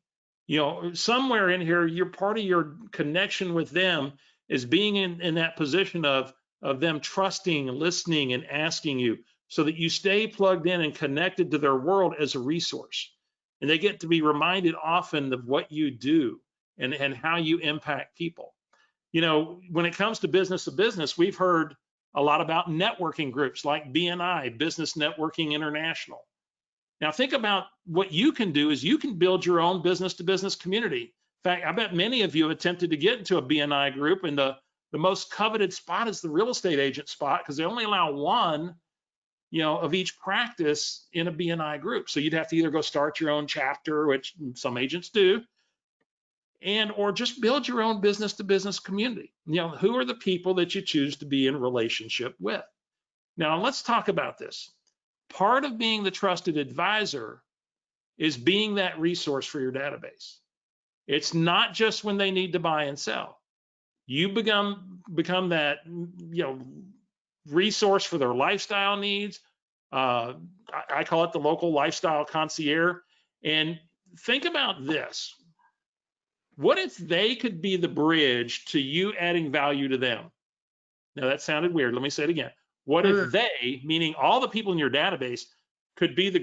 You know, somewhere in here, you're part of your connection with them is being in that position of them trusting, listening, and asking you so that you stay plugged in and connected to their world as a resource. And they get to be reminded often of what you do and how you impact people. You know, when it comes to business, we've heard a lot about networking groups like BNI, Business Networking International. Now think about what you can do is you can build your own business to business community. In fact, I bet many of you have attempted to get into a BNI group, and the most coveted spot is the real estate agent spot, because they only allow one, you know, of each practice in a BNI group. So you'd have to either go start your own chapter, which some agents do, or just build your own business to business community. You know, who are the people that you choose to be in relationship with? Now let's talk about this. Part of being the trusted advisor is being that resource for your database. It's not just when they need to buy and sell. You become that, you know, resource for their lifestyle needs. I call it the local lifestyle concierge. And think about this. What if they could be the bridge to you adding value to them? Now that sounded weird. Let me say it again. What if they, meaning all the people in your database, could be the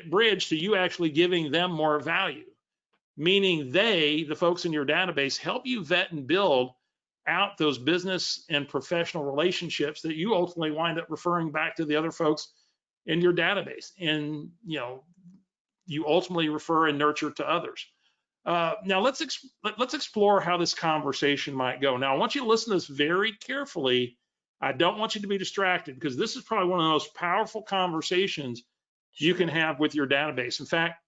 bridge to you actually giving them more value? Meaning they, the folks in your database, help you vet and build out those business and professional relationships that you ultimately wind up referring back to the other folks in your database. And, you know, you ultimately refer and nurture to others. Now let's explore how this conversation might go. Now I want you to listen to this very carefully. I don't want you to be distracted, because this is probably one of the most powerful conversations you can have with your database. In fact,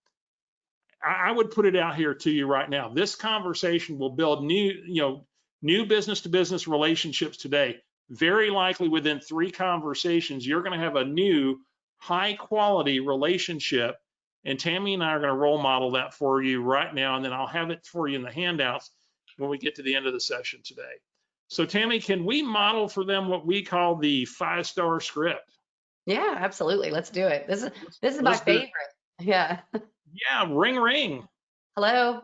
I would put it out here to you right now. This conversation will build new business to business relationships today. Very likely within 3 conversations, you're going to have a new high quality relationship. And Tammy and I are going to role model that for you right now. And then I'll have it for you in the handouts when we get to the end of the session today. So Tammy, can we model for them what we call the 5-star script? Yeah, absolutely. Let's do it. This is my favorite. Yeah. Yeah, ring, ring. Hello.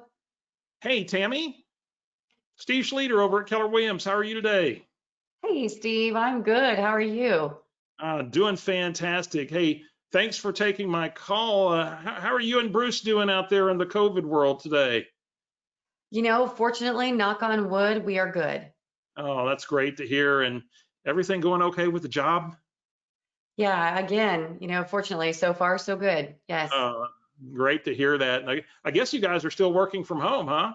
Hey, Tammy. Steve Schleter over at Keller Williams. How are you today? Hey, Steve. I'm good. How are you? Doing fantastic. Hey, thanks for taking my call. How are you and Bruce doing out there in the COVID world today? You know, fortunately, knock on wood, we are good. Oh, that's great to hear. And everything going okay with the job? Yeah, again, fortunately, so far so good. Yes. Uh, Great to hear that. And I guess you guys are still working from home, huh?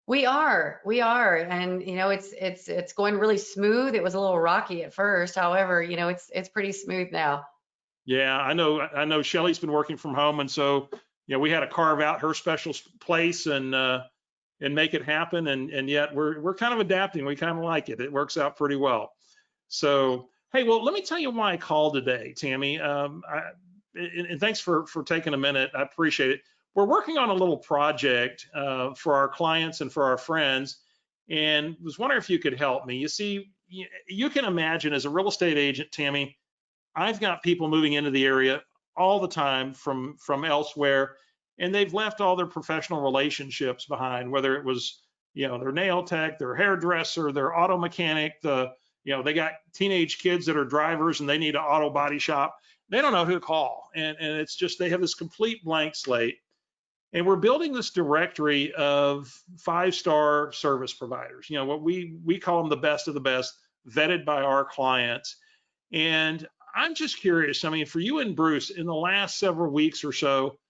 We are, and it's going really smooth. It was a little rocky at first, however, it's pretty smooth now. Yeah, I know Shelly's been working from home, and so we had to carve out her special place and make it happen. And yet we're kind of adapting. We kind of like it. It works out pretty well. So hey, well, let me tell you why I called today, Tammy. And thanks for taking a minute. I appreciate it. We're working on a little project for our clients and for our friends, and was wondering if you could help me. You see, you can imagine as a real estate agent, Tammy, I've got people moving into the area all the time from elsewhere, and they've left all their professional relationships behind, whether it was their nail tech, their hairdresser, their auto mechanic, they got teenage kids that are drivers and they need an auto body shop. They don't know who to call, and it's just they have this complete blank slate. And we're building this directory of 5-star service providers. What we call them the best of the best, vetted by our clients. And I'm just curious, I mean, for you and Bruce, in the last several weeks or so,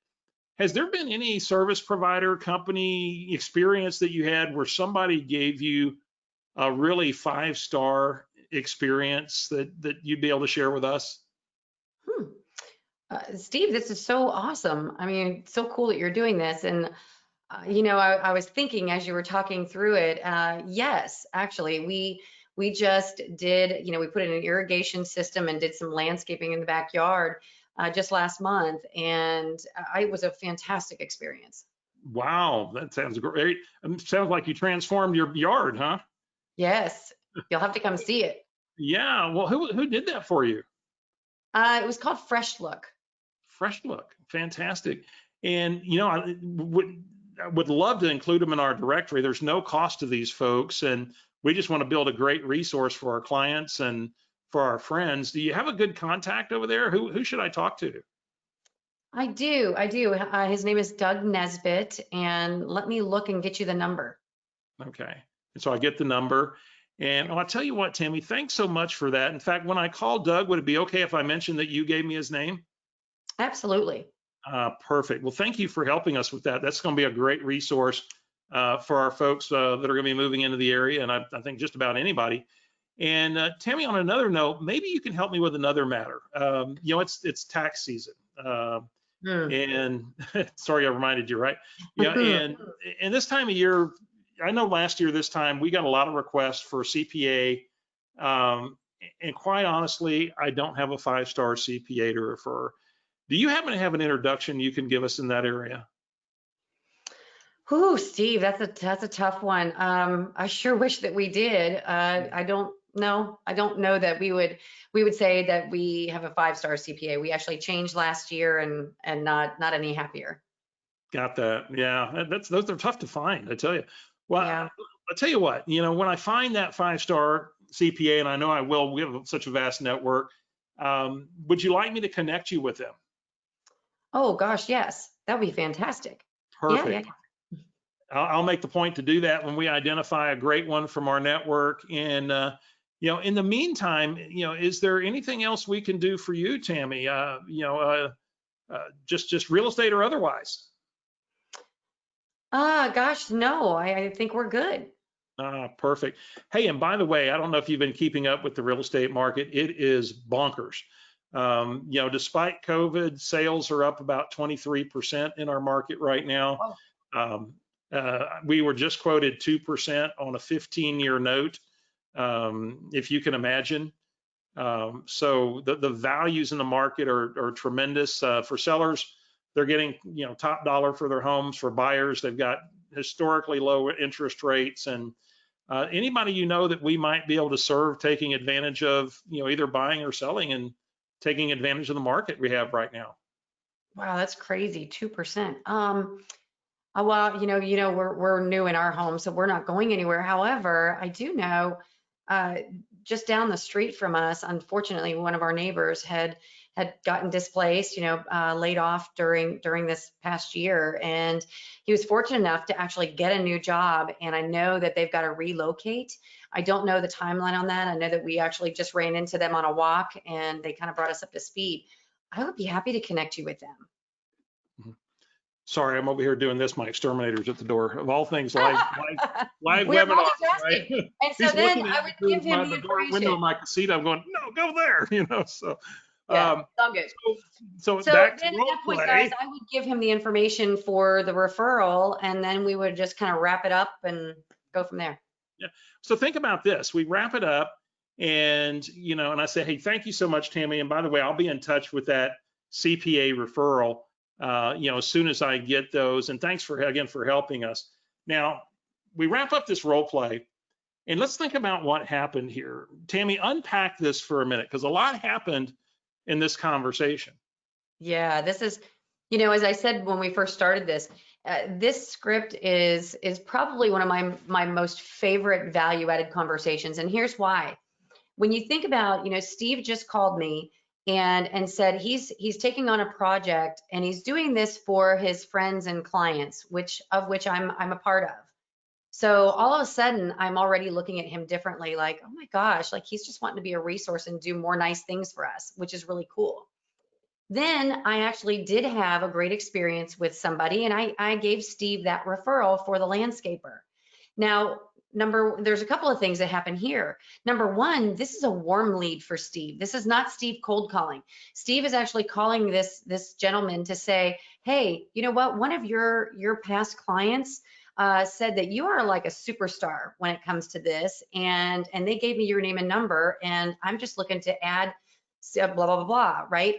has there been any service provider company experience that you had where somebody gave you a really 5-star experience that you'd be able to share with us? Hmm. Steve, this is so awesome. I mean, so cool that you're doing this. And I was thinking as you were talking through it, yes, actually, we just did, we put in an irrigation system and did some landscaping in the backyard just last month, and it was a fantastic experience. Wow, that sounds great. Sounds like you transformed your yard, huh? Yes, you'll have to come see it. Yeah. Well, who did that for you? It was called Fresh Look. Fresh look, fantastic. And I would love to include them in our directory. There's no cost to these folks, and we just want to build a great resource for our clients and for our friends. Do you have a good contact over there? Who should I talk to? I do. His name is Doug Nesbitt, and let me look and get you the number. Okay. And so I get the number. And I'll tell you what, Tammy, thanks so much for that. In fact, when I call Doug, would it be okay if I mentioned that you gave me his name? Absolutely. Perfect. Well, thank you for helping us with that. That's going to be a great resource for our folks that are going to be moving into the area, and I think just about anybody. And Tammy, on another note, maybe you can help me with another matter. It's tax season, Hmm. and sorry I reminded you, right? Yeah, and this time of year, I know last year this time we got a lot of requests for CPA, and quite honestly, I don't have a 5-star CPA to refer. Do you happen to have an introduction you can give us in that area? Whew, Steve, that's a tough one. I sure wish that we did. I don't know. I don't know that we would say that we have a 5-star CPA. We actually changed last year and not any happier. Got that. Yeah, those are tough to find, I tell you. Well, Yeah. I'll tell you what, when I find that 5-star CPA, and I know I will, we have such a vast network, would you like me to connect you with them? Oh gosh, yes. That'd be fantastic. Yeah, yeah, Perfect. I'll make the point to do that when we identify a great one from our network. And in the meantime, is there anything else we can do for you, Tammy? Just real estate or otherwise? Gosh, no. I think we're good. Perfect. Hey, and by the way, I don't know if you've been keeping up with the real estate market. It is bonkers. Despite COVID, sales are up about 23% in our market right now. Oh, Um, we were just quoted 2% on a 15-year note, if you can imagine. So the values in the market are tremendous. For sellers, they're getting top dollar for their homes. For buyers, they've got historically low interest rates, and anybody that we might be able to serve, taking advantage of either buying or selling and taking advantage of the market we have right now. wow, that's crazy. 2%. Well, we're new in our home, so we're not going anywhere. However, I do know uh, just down the street from us, unfortunately, one of our neighbors had had gotten displaced, laid off during this past year, and he was fortunate enough to actually get a new job. And I know that they've got to relocate. I don't know the timeline on that. I know that we actually just ran into them on a walk, and they kind of brought us up to speed. I would be happy to connect you with them. Sorry, I'm over here doing this. My exterminator's at the door. Of all things, live We're webinars, right? multitasking. And so He's then looking at I me would give through him the the door window information. of my casita. I'm going, no, go there, So, Yeah, it's all good. so So back to then at role that point, guys, play. I would give him the information for the referral, and then we would just kind of wrap it up and go from there. Yeah. So think about this. We wrap it up, and and I say, hey, thank you so much, Tammy. And by the way, I'll be in touch with that CPA referral, as soon as I get those. And thanks for helping us. Now we wrap up this role play, and let's think about what happened here. Tammy, unpack this for a minute, because a lot happened in this conversation. Yeah, this is, as I said when we first started this script is probably one of my most favorite value-added conversations, and here's why. When you think about, Steve just called me and said he's taking on a project, and he's doing this for his friends and clients, which I'm a part of. So all of a sudden, I'm already looking at him differently, like, oh my gosh, like he's just wanting to be a resource and do more nice things for us, which is really cool. Then I actually did have a great experience with somebody, and I gave Steve that referral for the landscaper. Now, there's a couple of things that happen here. Number one, this is a warm lead for Steve. This is not Steve cold calling. Steve is actually calling this gentleman to say, hey, you know what? One of your past clients said that you are like a superstar when it comes to this, and they gave me your name and number, and I'm just looking to add blah, blah, blah, blah, right?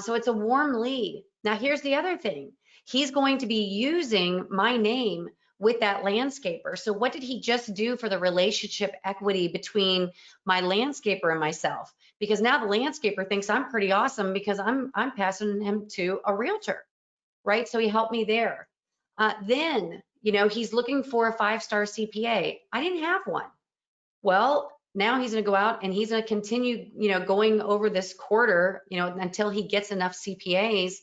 So it's a warm lead. Now, here's the other thing. He's going to be using my name with that landscaper. So what did he just do for the relationship equity between my landscaper and myself? Because now the landscaper thinks I'm pretty awesome because I'm passing him to a realtor, right? So he helped me there. Then, he's looking for a 5-star CPA. I didn't have one. Well, now he's going to go out and he's going to continue, going over this quarter, until he gets enough CPAs.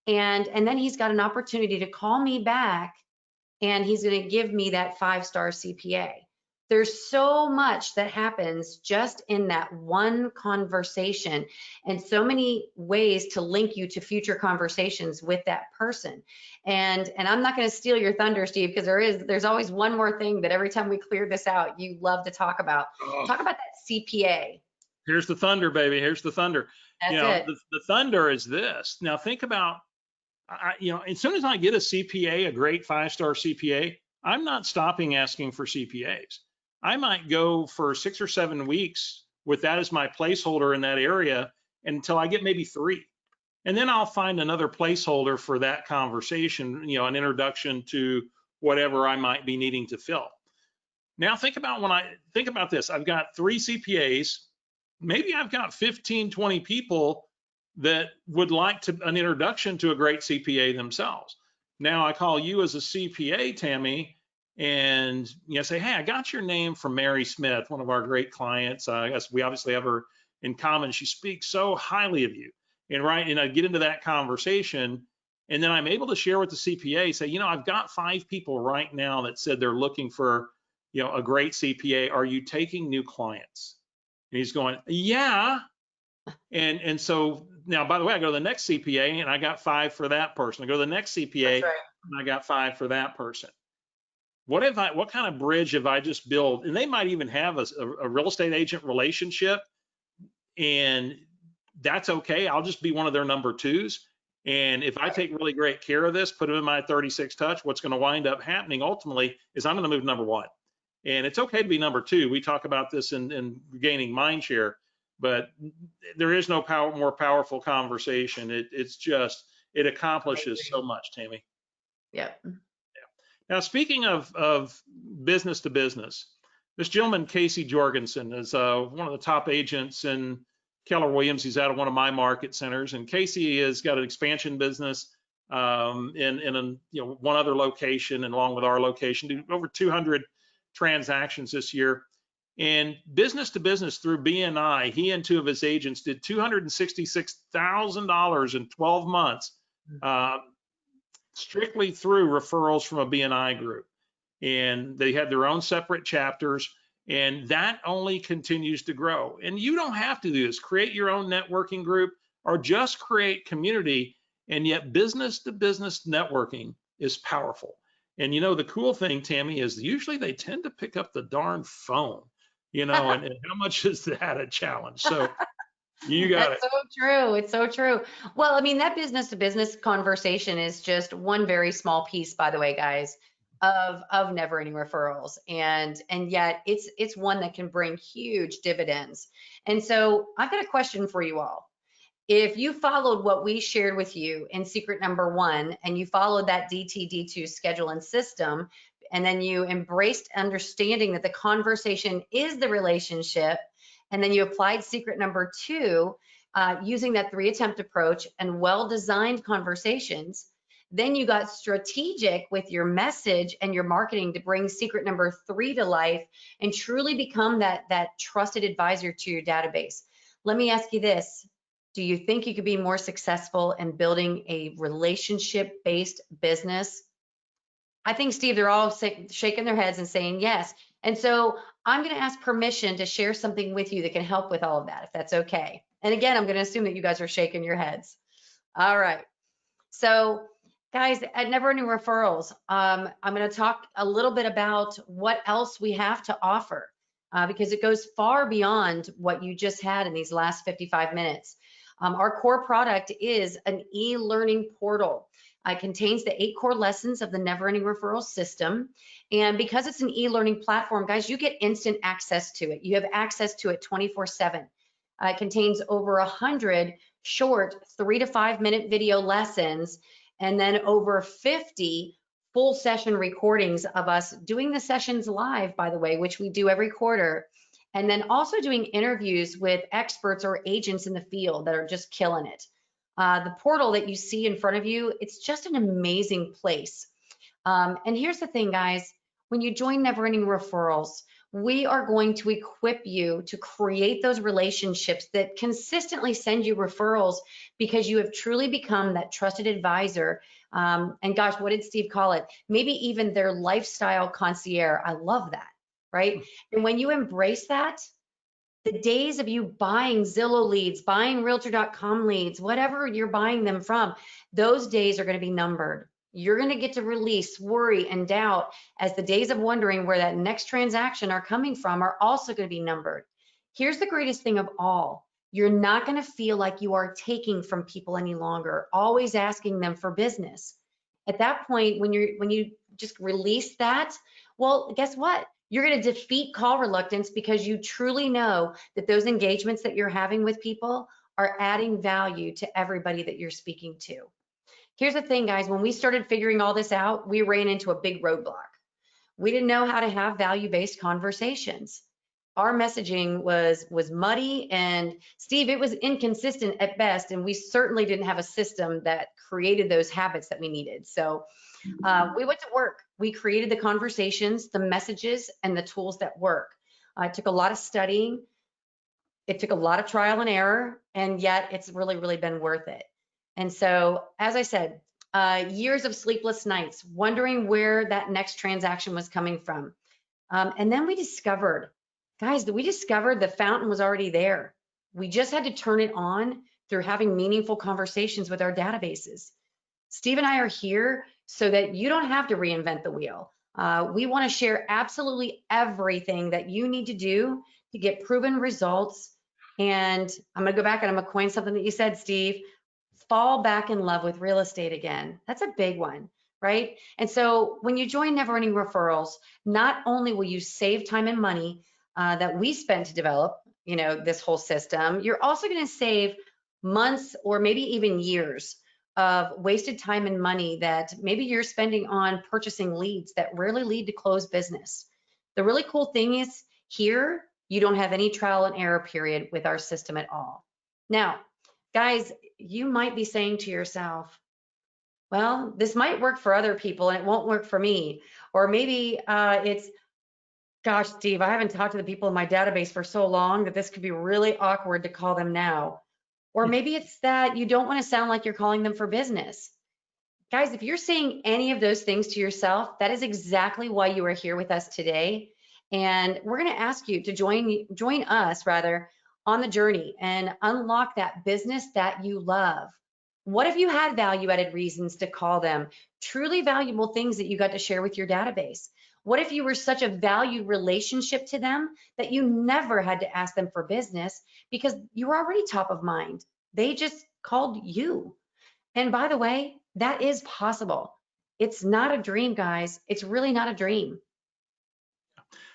And then he's got an opportunity to call me back, and he's going to give me that 5-star CPA. There's so much that happens just in that one conversation, and so many ways to link you to future conversations with that person. And I'm not going to steal your thunder, Steve, because there's always one more thing that every time we clear this out, you love to talk about. Talk about that CPA. Here's the thunder, baby. Here's the thunder. That's it. The thunder is this. Now think about, as soon as I get a CPA, a great 5-star CPA, I'm not stopping asking for CPAs. I might go for 6 or 7 weeks with that as my placeholder in that area until I get maybe 3. And then I'll find another placeholder for that conversation, an introduction to whatever I might be needing to fill. Now think about this, I've got 3 CPAs, maybe I've got 15, 20 people that would like an introduction to a great CPA themselves. Now I call you as a CPA, Tammy, and say, hey, I got your name from Mary Smith, one of our great clients. I guess we obviously have her in common. She speaks so highly of you. And I get into that conversation, and then I'm able to share with the CPA, say, I've got 5 people right now that said they're looking for, a great CPA. Are you taking new clients? And he's going, yeah. And so now, by the way, I go to the next CPA and I got 5 for that person. I go to the next CPA and I got 5 for that person. What kind of bridge have I just built? And they might even have a real estate agent relationship, and that's okay. I'll just be one of their number 2s. And if I take really great care of this, put them in my 36 touch, what's going to wind up happening ultimately is I'm going to move number 1. And it's okay to be number 2. We talk about this in gaining mind share, but there is no more powerful conversation. It accomplishes so much, Tammy. Yep. Yeah. Now, speaking of business to business, this gentleman, Casey Jorgensen, is one of the top agents in Keller Williams. He's out of one of my market centers, and Casey has got an expansion business in one other location, and along with our location, do over 200 transactions this year. And business to business through BNI, he and two of his agents did $266,000 in 12 months, uh, strictly through referrals from a BNI group. And they had their own separate chapters, and that only continues to grow. And you don't have to do this. Create your own networking group or just create community. And yet business to business networking is powerful. And you know, the cool thing, Tammy, is usually they tend to pick up the darn phone, you know, and how much is that a challenge? So you got That's it. so true. It's so true. Well, I mean, that business to business conversation is just one very small piece, by the way, guys, of never ending referrals. And yet it's one that can bring huge dividends. And so I've got a question for you all. If you followed what we shared with you in secret number 1, and you followed that DTD2 schedule and system, and then you embraced understanding that the conversation is the relationship, and then you applied secret number 2, using that 3-attempt approach and well-designed conversations, then you got strategic with your message and your marketing to bring secret number 3 to life and truly become that trusted advisor to your database. Let me ask you this. Do you think you could be more successful in building a relationship-based business? I think, Steve, they're all shaking their heads and saying yes. And so I'm going to ask permission to share something with you that can help with all of that, if that's okay. And again, I'm going to assume that you guys are shaking your heads. All right. So, guys, at Never Ending Referrals, I'm going to talk a little bit about what else we have to offer, because it goes far beyond what you just had in these last 55 minutes. Our core product is an e-learning portal. It contains the 8 core lessons of the Never Ending Referral system. And because it's an e-learning platform, guys, you get instant access to it. You have access to it 24/7. It contains over 100 short 3 to 5 minute video lessons, and then over 50 full session recordings of us doing the sessions live, by the way, which we do every quarter. And then also doing interviews with experts or agents in the field that are just killing it. The portal that you see in front of you, it's just an amazing place. And here's the thing, guys, when you join Never Ending Referrals, we are going to equip you to create those relationships that consistently send you referrals because you have truly become that trusted advisor. And gosh, what did Steve call it? Maybe even their lifestyle concierge. I love that, right? And when you embrace that, the days of you buying Zillow leads, buying Realtor.com leads, whatever you're buying them from, those days are going to be numbered. You're going to get to release worry and doubt, as the days of wondering where that next transaction are coming from are also going to be numbered. Here's the greatest thing of all. You're not going to feel like you are taking from people any longer, always asking them for business. At that point, when you just release that, well, guess what? You're going to defeat call reluctance because you truly know that those engagements that you're having with people are adding value to everybody that you're speaking to. Here's the thing, guys, when we started figuring all this out, we ran into a big roadblock. We didn't know how to have value-based conversations. Our messaging was muddy, and Steve, it was inconsistent at best, and we certainly didn't have a system that created those habits that we needed. So we went to work. We created the conversations, the messages, and the tools that work. It took a lot of studying. It took a lot of trial and error, and yet it's really, really been worth it. And so, as I said, years of sleepless nights, wondering where that next transaction was coming from. And then we discovered, guys, we discovered the fountain was already there. We just had to turn it on through having meaningful conversations with our databases. Steve and I are here so that you don't have to reinvent the wheel. We want to share absolutely everything that you need to do to get proven results. And I'm going to go back and I'm going to coin something that you said, Steve. Fall back in love with real estate again. That's a big one, right? And so when you join Never Ending Referrals, not only will you save time and money that we spent to develop, this whole system, you're also going to save months or maybe even years of wasted time and money that maybe you're spending on purchasing leads that rarely lead to closed business. The really cool thing is here, you don't have any trial and error period with our system at all. Now, guys, you might be saying to yourself, well, this might work for other people and it won't work for me. Or maybe it's Gosh, Steve, I haven't talked to the people in my database for so long that this could be really awkward to call them now. Or maybe it's that you don't want to sound like you're calling them for business. Guys, if you're saying any of those things to yourself, that is exactly why you are here with us today. And we're going to ask you to join us rather on the journey and unlock that business that you love. What if you had value-added reasons to call them, truly valuable things that you got to share with your database? What if you were such a valued relationship to them that you never had to ask them for business because you were already top of mind? They just called you. And by the way, that is possible. It's not a dream, guys. It's really not a dream.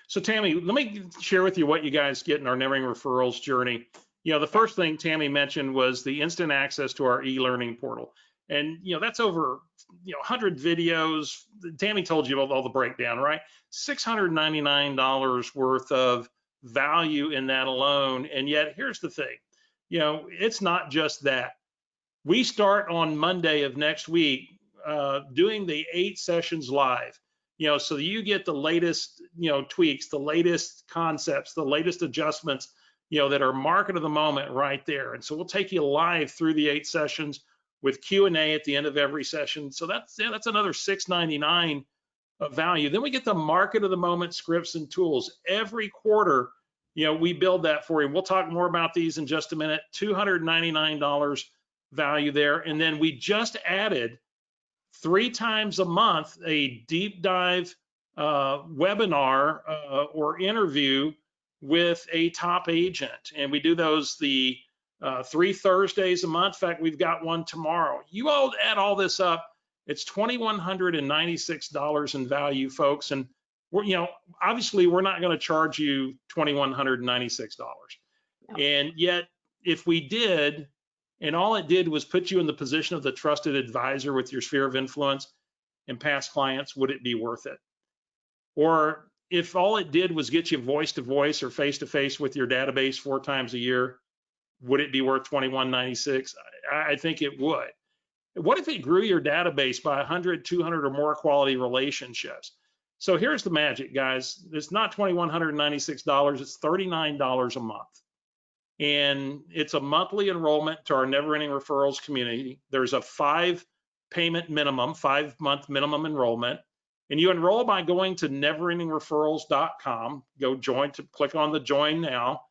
So Tammy, let me share with you what you guys get in our Never Ending Referrals journey. The first thing Tammy mentioned was the instant access to our e-learning portal. And, that's over, 100 videos. Tammy told you all the breakdown, right? $699 worth of value in that alone. And yet, here's the thing, it's not just that. We start on Monday of next week doing the 8 sessions live. So that you get the latest, tweaks, the latest concepts, the latest adjustments, that are market of the moment right there. And so we'll take you live through the 8 sessions with Q&A at the end of every session. So that's another $699 of value. Then we get the market of the moment scripts and tools. Every quarter, we build that for you. We'll talk more about these in just a minute. $299 value there. And then we just added 3 times a month a deep dive webinar or interview with a top agent. And we do those the 3 Thursdays a month. In fact, we've got one tomorrow. You all add all this up, it's $2,196 in value, folks. And we're, obviously we're not going to charge you $2,196. No. And yet, if we did, and all it did was put you in the position of the trusted advisor with your sphere of influence and past clients, would it be worth it? Or if all it did was get you voice to voice or face to face with your database 4 times a year, would it be worth $2,196? I think it would. What if it grew your database by 100, 200 or more quality relationships? So here's the magic, guys. It's not $2,196, it's $39 a month. And it's a monthly enrollment to our Never Ending Referrals community. There's a 5-month minimum enrollment. And you enroll by going to neverendingreferrals.com. Go click on the join now.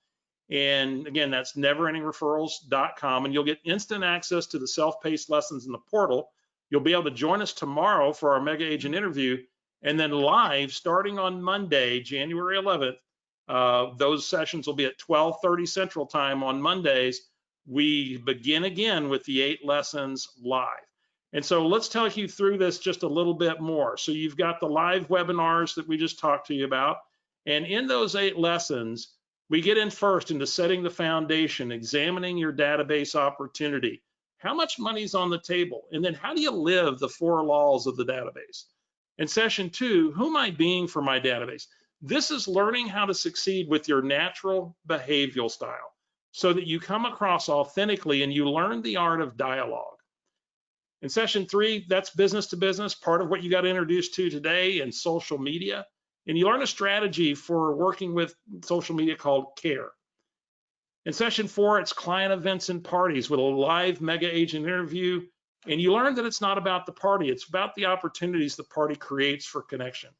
And again, that's neverendingreferrals.com. And you'll get instant access to the self-paced lessons in the portal. You'll be able to join us tomorrow for our mega agent interview. And then live starting on Monday, January 11th, those sessions will be at 12:30 Central Time on Mondays. We begin again with the 8 lessons live. And so let's take you through this just a little bit more. So you've got the live webinars that we just talked to you about. And in those 8 lessons, we get in first into setting the foundation, examining your database opportunity. How much money's on the table? And then how do you live the 4 laws of the database? In session 2, who am I being for my database? This is learning how to succeed with your natural behavioral style so that you come across authentically and you learn the art of dialogue. In session 3, that's business to business, part of what you got introduced to today in social media. And you learn a strategy for working with social media called CARE. In session 4, it's client events and parties with a live mega agent interview. And you learn that it's not about the party, it's about the opportunities the party creates for connection.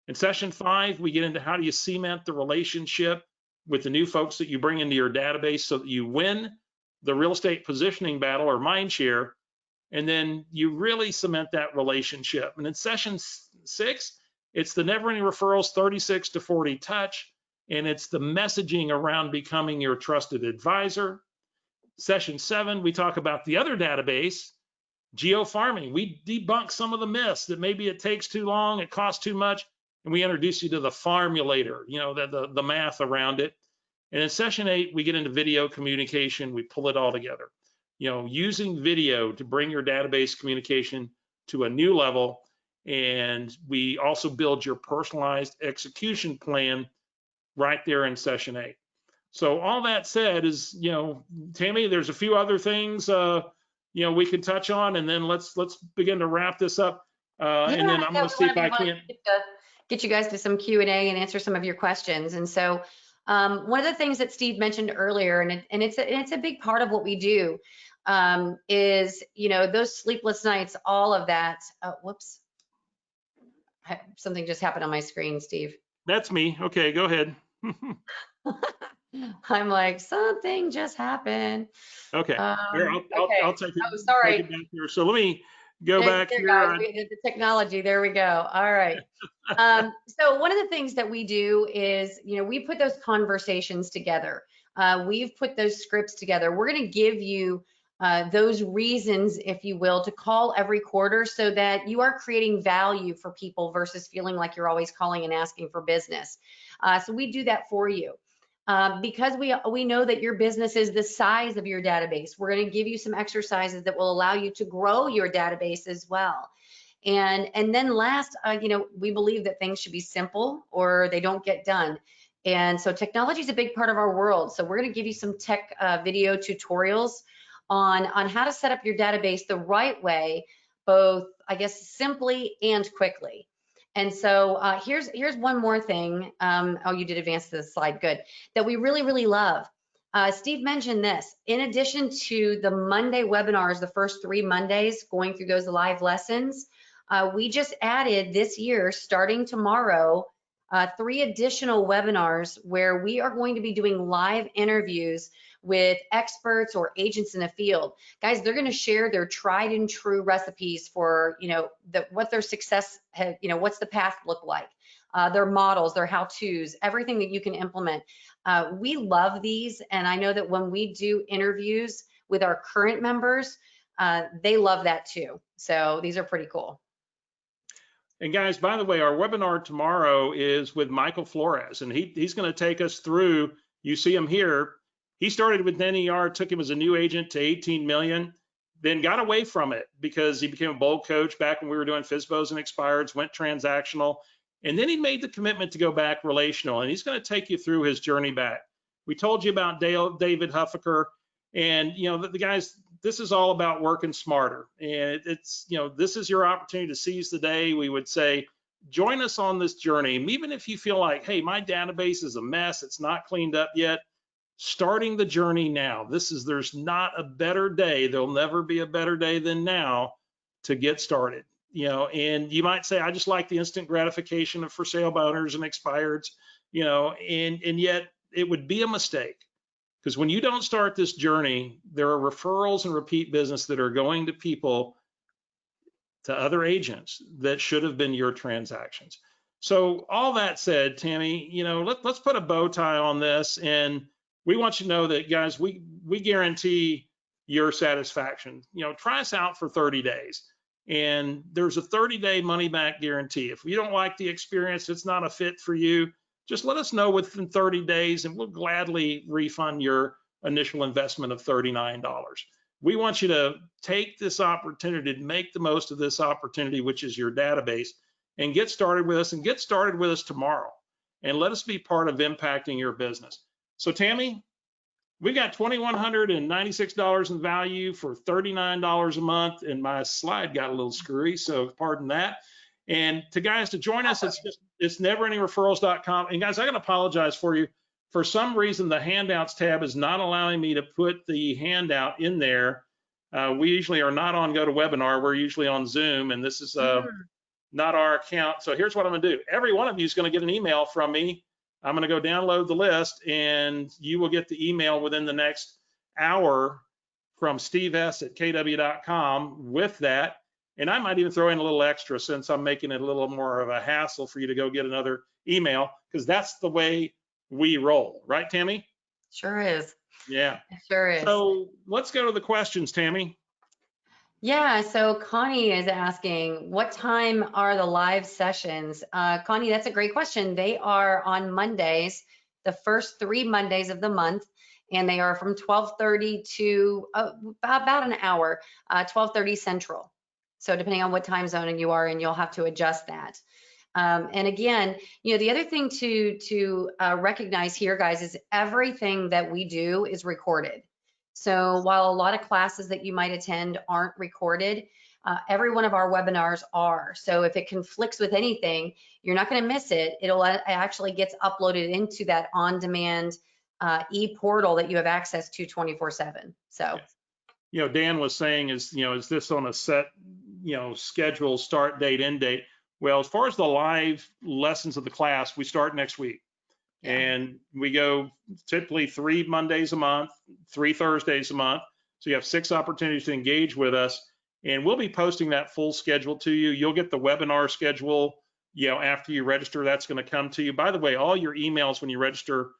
In session 5, we get into how do you cement the relationship with the new folks that you bring into your database so that you win the real estate positioning battle or mind share, and then you really cement that relationship. And in session 6, it's the Never Ending Referrals 36 to 40 touch, and it's the messaging around becoming your trusted advisor. Session 7, we talk about the other database, geo-farming. We debunk some of the myths that maybe it takes too long, it costs too much, and we introduce you to the farmulator, the math around it. And in session 8, we get into video communication. We pull it all together, using video to bring your database communication to a new level. And we also build your personalized execution plan right there in session 8. So all that said is, Tammy, there's a few other things, we can touch on, and then let's begin to wrap this up. And then I'm going to see if I can. get you guys to some Q&A and answer some of your questions. And so one of the things that Steve mentioned earlier, and it's a big part of what we do, is, you know, those sleepless nights, all of that. Whoops, something just happened on my screen, Steve. That's me. Okay, go ahead. I'm like, something just happened. Okay. Here, Okay. I'll take it. Oh, Take sorry. it back here. So let me go There, back here. guys, we did the technology. There we go. All right. So one of the things that we do is, you know, we put those conversations together. We've put those scripts together. We're going to give you those reasons, if you will, to call every quarter so that you are creating value for people versus feeling like you're always calling and asking for business. So we do that for you. Because we know that your business is the size of your database, we're going to give you some exercises that will allow you to grow your database as well. And then last, you know, we believe that things should be simple or they don't get done. And so technology is a big part of our world. So we're going to give you some tech video tutorials on how to set up your database the right way, both, I guess, simply and quickly. And so here's one more thing. Oh, you did advance to the slide. Good. That we really, really love. Steve mentioned this. In addition to the Monday webinars, the first 3 Mondays, going through those live lessons, we just added this year, starting tomorrow, 3 additional webinars where we are going to be doing live interviews with experts or agents in the field. Guys, they're going to share their tried and true recipes for, you know, what their success, you know, what's the path look like, their models, their how-tos, everything that you can implement. We love these, and I know that when we do interviews with our current members, they love that too. So these are pretty cool. And guys, by the way, our webinar tomorrow is with Michael Flores, and he's going to take us through, you see him here. He started with NER, took him as a new agent to 18 million, then got away from it because he became a bold coach back when we were doing FSBOs and expireds, went transactional, and then he made the commitment to go back relational, and he's going to take you through his journey back. We told you about David Huffaker, and you know, the guys, this is all about working smarter, and it's, you know, this is your opportunity to seize the day. We would say, join us on this journey. And even if you feel like, hey, my database is a mess, it's not cleaned up yet, starting the journey now. There's not a better day. There'll never be a better day than now to get started. You know, and you might say, I just like the instant gratification of for sale by owners and expireds, you know, and yet it would be a mistake. Because when you don't start this journey, there are referrals and repeat business that are going to people, to other agents that should have been your transactions. So all that said, Tammy, you know, let's put a bow tie on this, and we want you to know that, guys, we guarantee your satisfaction. You know, try us out for 30 days, and there's a 30-day money-back guarantee. If you don't like the experience, it's not a fit for you, just let us know within 30 days, and we'll gladly refund your initial investment of $39. We want you to take this opportunity to make the most of this opportunity, which is your database, and get started with us, and get started with us tomorrow, and let us be part of impacting your business. So Tammy, we've got $2,196 in value for $39 a month, and my slide got a little screwy, so pardon that. And to guys to join us, it's neverendingreferrals.com. And guys, I gotta apologize for you. For some reason, the handouts tab is not allowing me to put the handout in there. We usually are not on GoToWebinar. We're usually on Zoom, and this is not our account. So here's what I'm gonna do. Every one of you is gonna get an email from me. I'm gonna go download the list, and you will get the email within the next hour from steve.s@kw.com with that. And I might even throw in a little extra, since I'm making it a little more of a hassle for you to go get another email, because that's the way we roll, right, Tammy? Sure is. Yeah. It sure is. So let's go to the questions, Tammy. Yeah, so Connie is asking, what time are the live sessions? Connie, that's a great question. They are on Mondays, the first 3 Mondays of the month, and they are from 12:30 to about an hour, 12:30 Central. So depending on what time zone you are in, you'll have to adjust that. And again, you know, the other thing to recognize here, guys, is everything that we do is recorded. So while a lot of classes that you might attend aren't recorded, Every one of our webinars are. So if it conflicts with anything, you're not going to miss it. It'll actually gets uploaded into that on-demand e-portal that you have access to 24/7. So, Dan was saying is this on a set, schedule, start date, end date? Well, as far as the live lessons of the class, we start next week. yeah. And we go typically 3 Mondays a month, 3 Thursdays a month. So you have 6 opportunities to engage with us. And we'll be posting that full schedule to you. You'll get the webinar schedule, after you register. That's going to come to you. By the way, all your emails when you register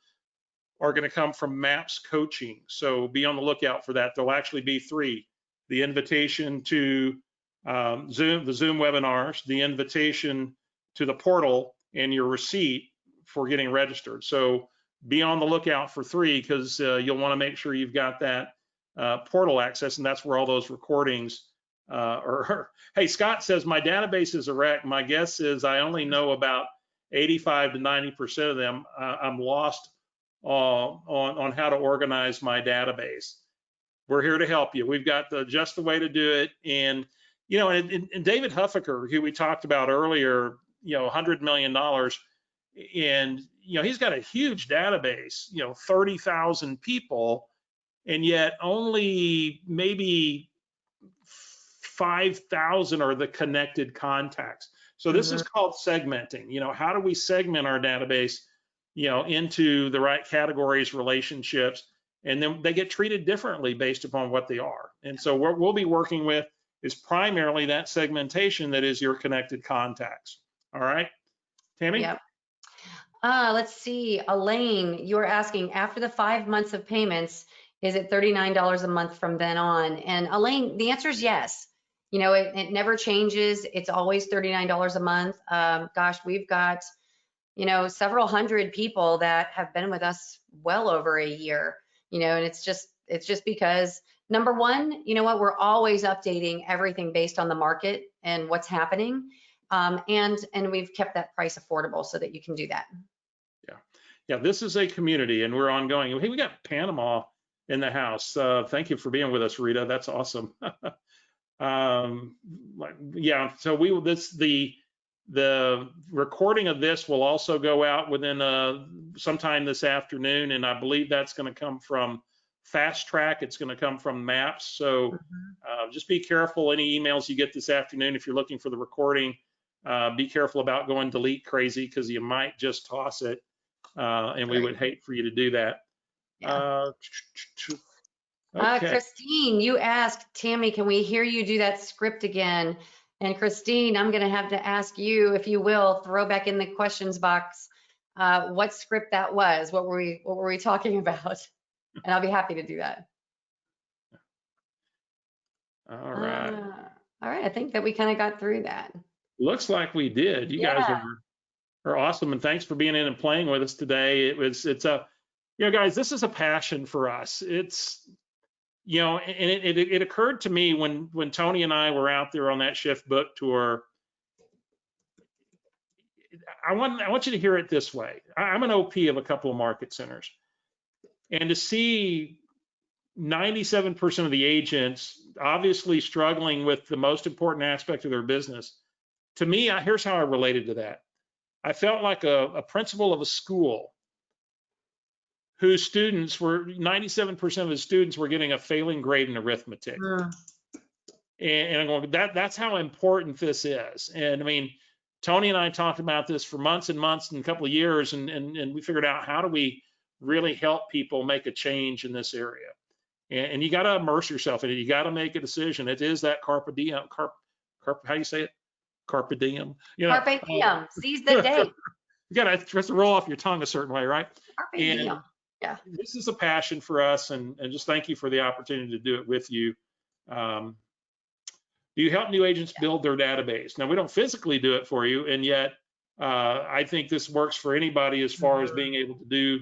are going to come from MAPS Coaching. So be on the lookout for that. There'll actually be 3. The invitation to the Zoom webinars, the invitation to the portal, and your receipt for getting registered. So be on the lookout for 3 because you'll want to make sure you've got that portal access, and that's where all those recordings are. Hey, Scott says, my database is a wreck. My guess is I only know about 85 to 90% of them. I'm lost on how to organize my database. We're here to help you. We've got just the way to do it. And, and David Huffaker, who we talked about earlier, $100 million, and, he's got a huge database, 30,000 people, and yet only maybe 5,000 are the connected contacts. So this is called segmenting. How do we segment our database, into the right categories, relationships, and then they get treated differently based upon what they are. And so what we'll be working with is primarily that segmentation that is your connected contacts. All right, Tammy? Yep. Let's see, Elaine, you're asking, after the 5 months of payments, is it $39 a month from then on? And Elaine, the answer is yes. It never changes. It's always $39 a month. Gosh, we've got, several hundred people that have been with us well over a year, and it's just because, number one, we're always updating everything based on the market and what's happening. And we've kept that price affordable so that you can do that. Yeah, this is a community and we're ongoing. Hey, we got Panama in the house. Thank you for being with us, Rita. That's awesome. Yeah, so the recording of this will also go out within sometime this afternoon, and I believe that's going to come from Fast Track. It's going to come from MAPS. So just be careful any emails you get this afternoon. If you're looking for the recording, be careful about going delete crazy because you might just toss it, and we would hate for you to do that. Yeah. Okay. Christine, you asked, Tammy, can we hear you do that script again? And Christine, I'm going to have to ask you, if you will, throw back in the questions box what script that was. What were we talking about? And I'll be happy to do that. All right. All right. I think that we kind of got through that. Looks like we did. You guys are awesome, and thanks for being in and playing with us today. It's a, guys, this is a passion for us. It's, and it occurred to me when Tony and I were out there on that Shift book tour. I want you to hear it this way. I'm an OP of a couple of market centers, and to see 97% of the agents obviously struggling with the most important aspect of their business, to me, here's how I related to that. I felt like a principal of a school whose students were, 97% of his students were getting a failing grade in arithmetic. And I'm going, that's how important this is. And I mean, Tony and I talked about this for months and months and a couple of years, and we figured out, how do we really help people make a change in this area? And you got to immerse yourself in it. You got to make a decision. It is that carpe diem, how do you say it? Carpe diem. Carpe diem, seize the day. You got to just roll off your tongue a certain way, right? Carpe diem. Yeah. This is a passion for us, and just thank you for the opportunity to do it with you. Do you help new agents build their database? Now, we don't physically do it for you, and yet I think this works for anybody as far as being able to do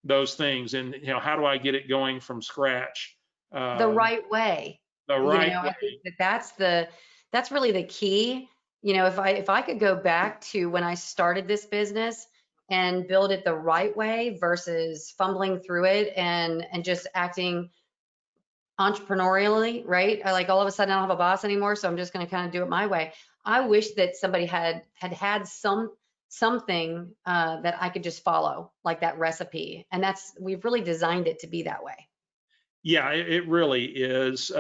those things. And how do I get it going from scratch? The right way. The right way. I think that's really the key. If I could go back to when I started this business and build it the right way versus fumbling through it and just acting entrepreneurially, right? I, like all of a sudden I don't have a boss anymore, so I'm just going to kind of do it my way. I wish that somebody had something that I could just follow, like that recipe. And we've really designed it to be that way. Yeah, it really is.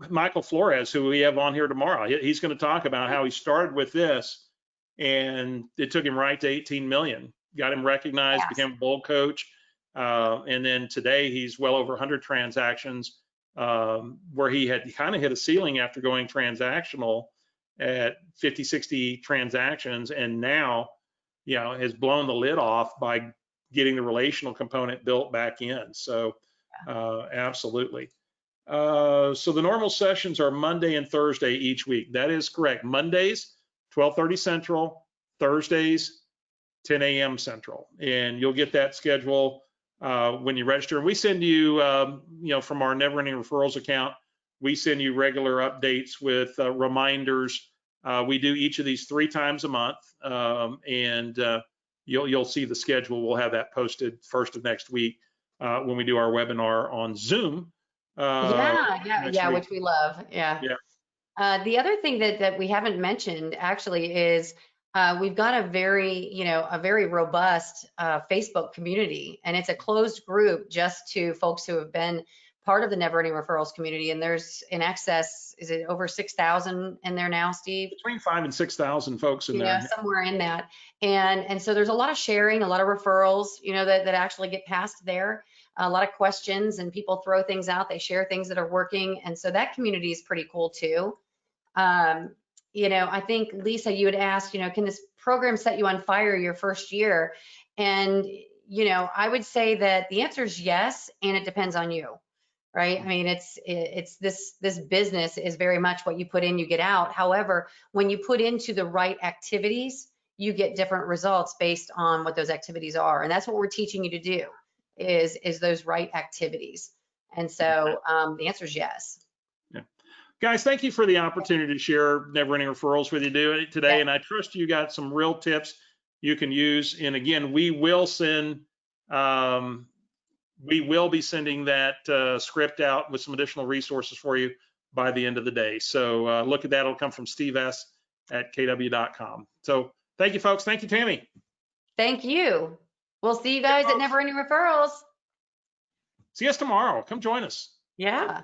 Michael Flores, who we have on here tomorrow, he's going to talk about how he started with this, and it took him right to 18 million. Got him recognized, Yes. became a bold coach, and then today he's well over 100 transactions, where he had kind of hit a ceiling after going transactional at 50, 60 transactions, and now, has blown the lid off by getting the relational component built back in. So, absolutely. So the normal sessions are Monday and Thursday each week. That is correct. Mondays, 12:30 Central, Thursdays, 10 a.m. Central. And you'll get that schedule when you register. And we send you, from our Never Ending Referrals account, we send you regular updates with reminders. We do each of these 3 times a month, and you'll see the schedule. We'll have that posted first of next week when we do our webinar on Zoom. Yeah, which we love. Yeah. Yeah. The other thing that we haven't mentioned actually is we've got a very robust Facebook community, and it's a closed group just to folks who have been part of the Never Ending Referrals community. And there's in excess, is it over 6,000 in there now, Steve? Between 5,000 and 6,000 folks in there. Somewhere in that. And so there's a lot of sharing, a lot of referrals, that actually get passed there. A lot of questions, and people throw things out. They share things that are working. And so that community is pretty cool too. I think, Lisa, you had asked, can this program set you on fire your first year? And, I would say that the answer is yes, and it depends on you, right? I mean, it's this business is very much what you put in, you get out. However, when you put into the right activities, you get different results based on what those activities are. And that's what we're teaching you to do is those right activities. And so the answer is yes. Yeah. Guys, thank you for the opportunity to share Never Ending Referrals with you today. Yeah. And I trust you got some real tips you can use. And again, we will be sending that script out with some additional resources for you by the end of the day. So look at that. It'll come from steves@kw.com. So thank you, folks. Thank you, Tammy. Thank you. We'll see you guys at Never Ending Referrals. See us tomorrow. Come join us. Yeah.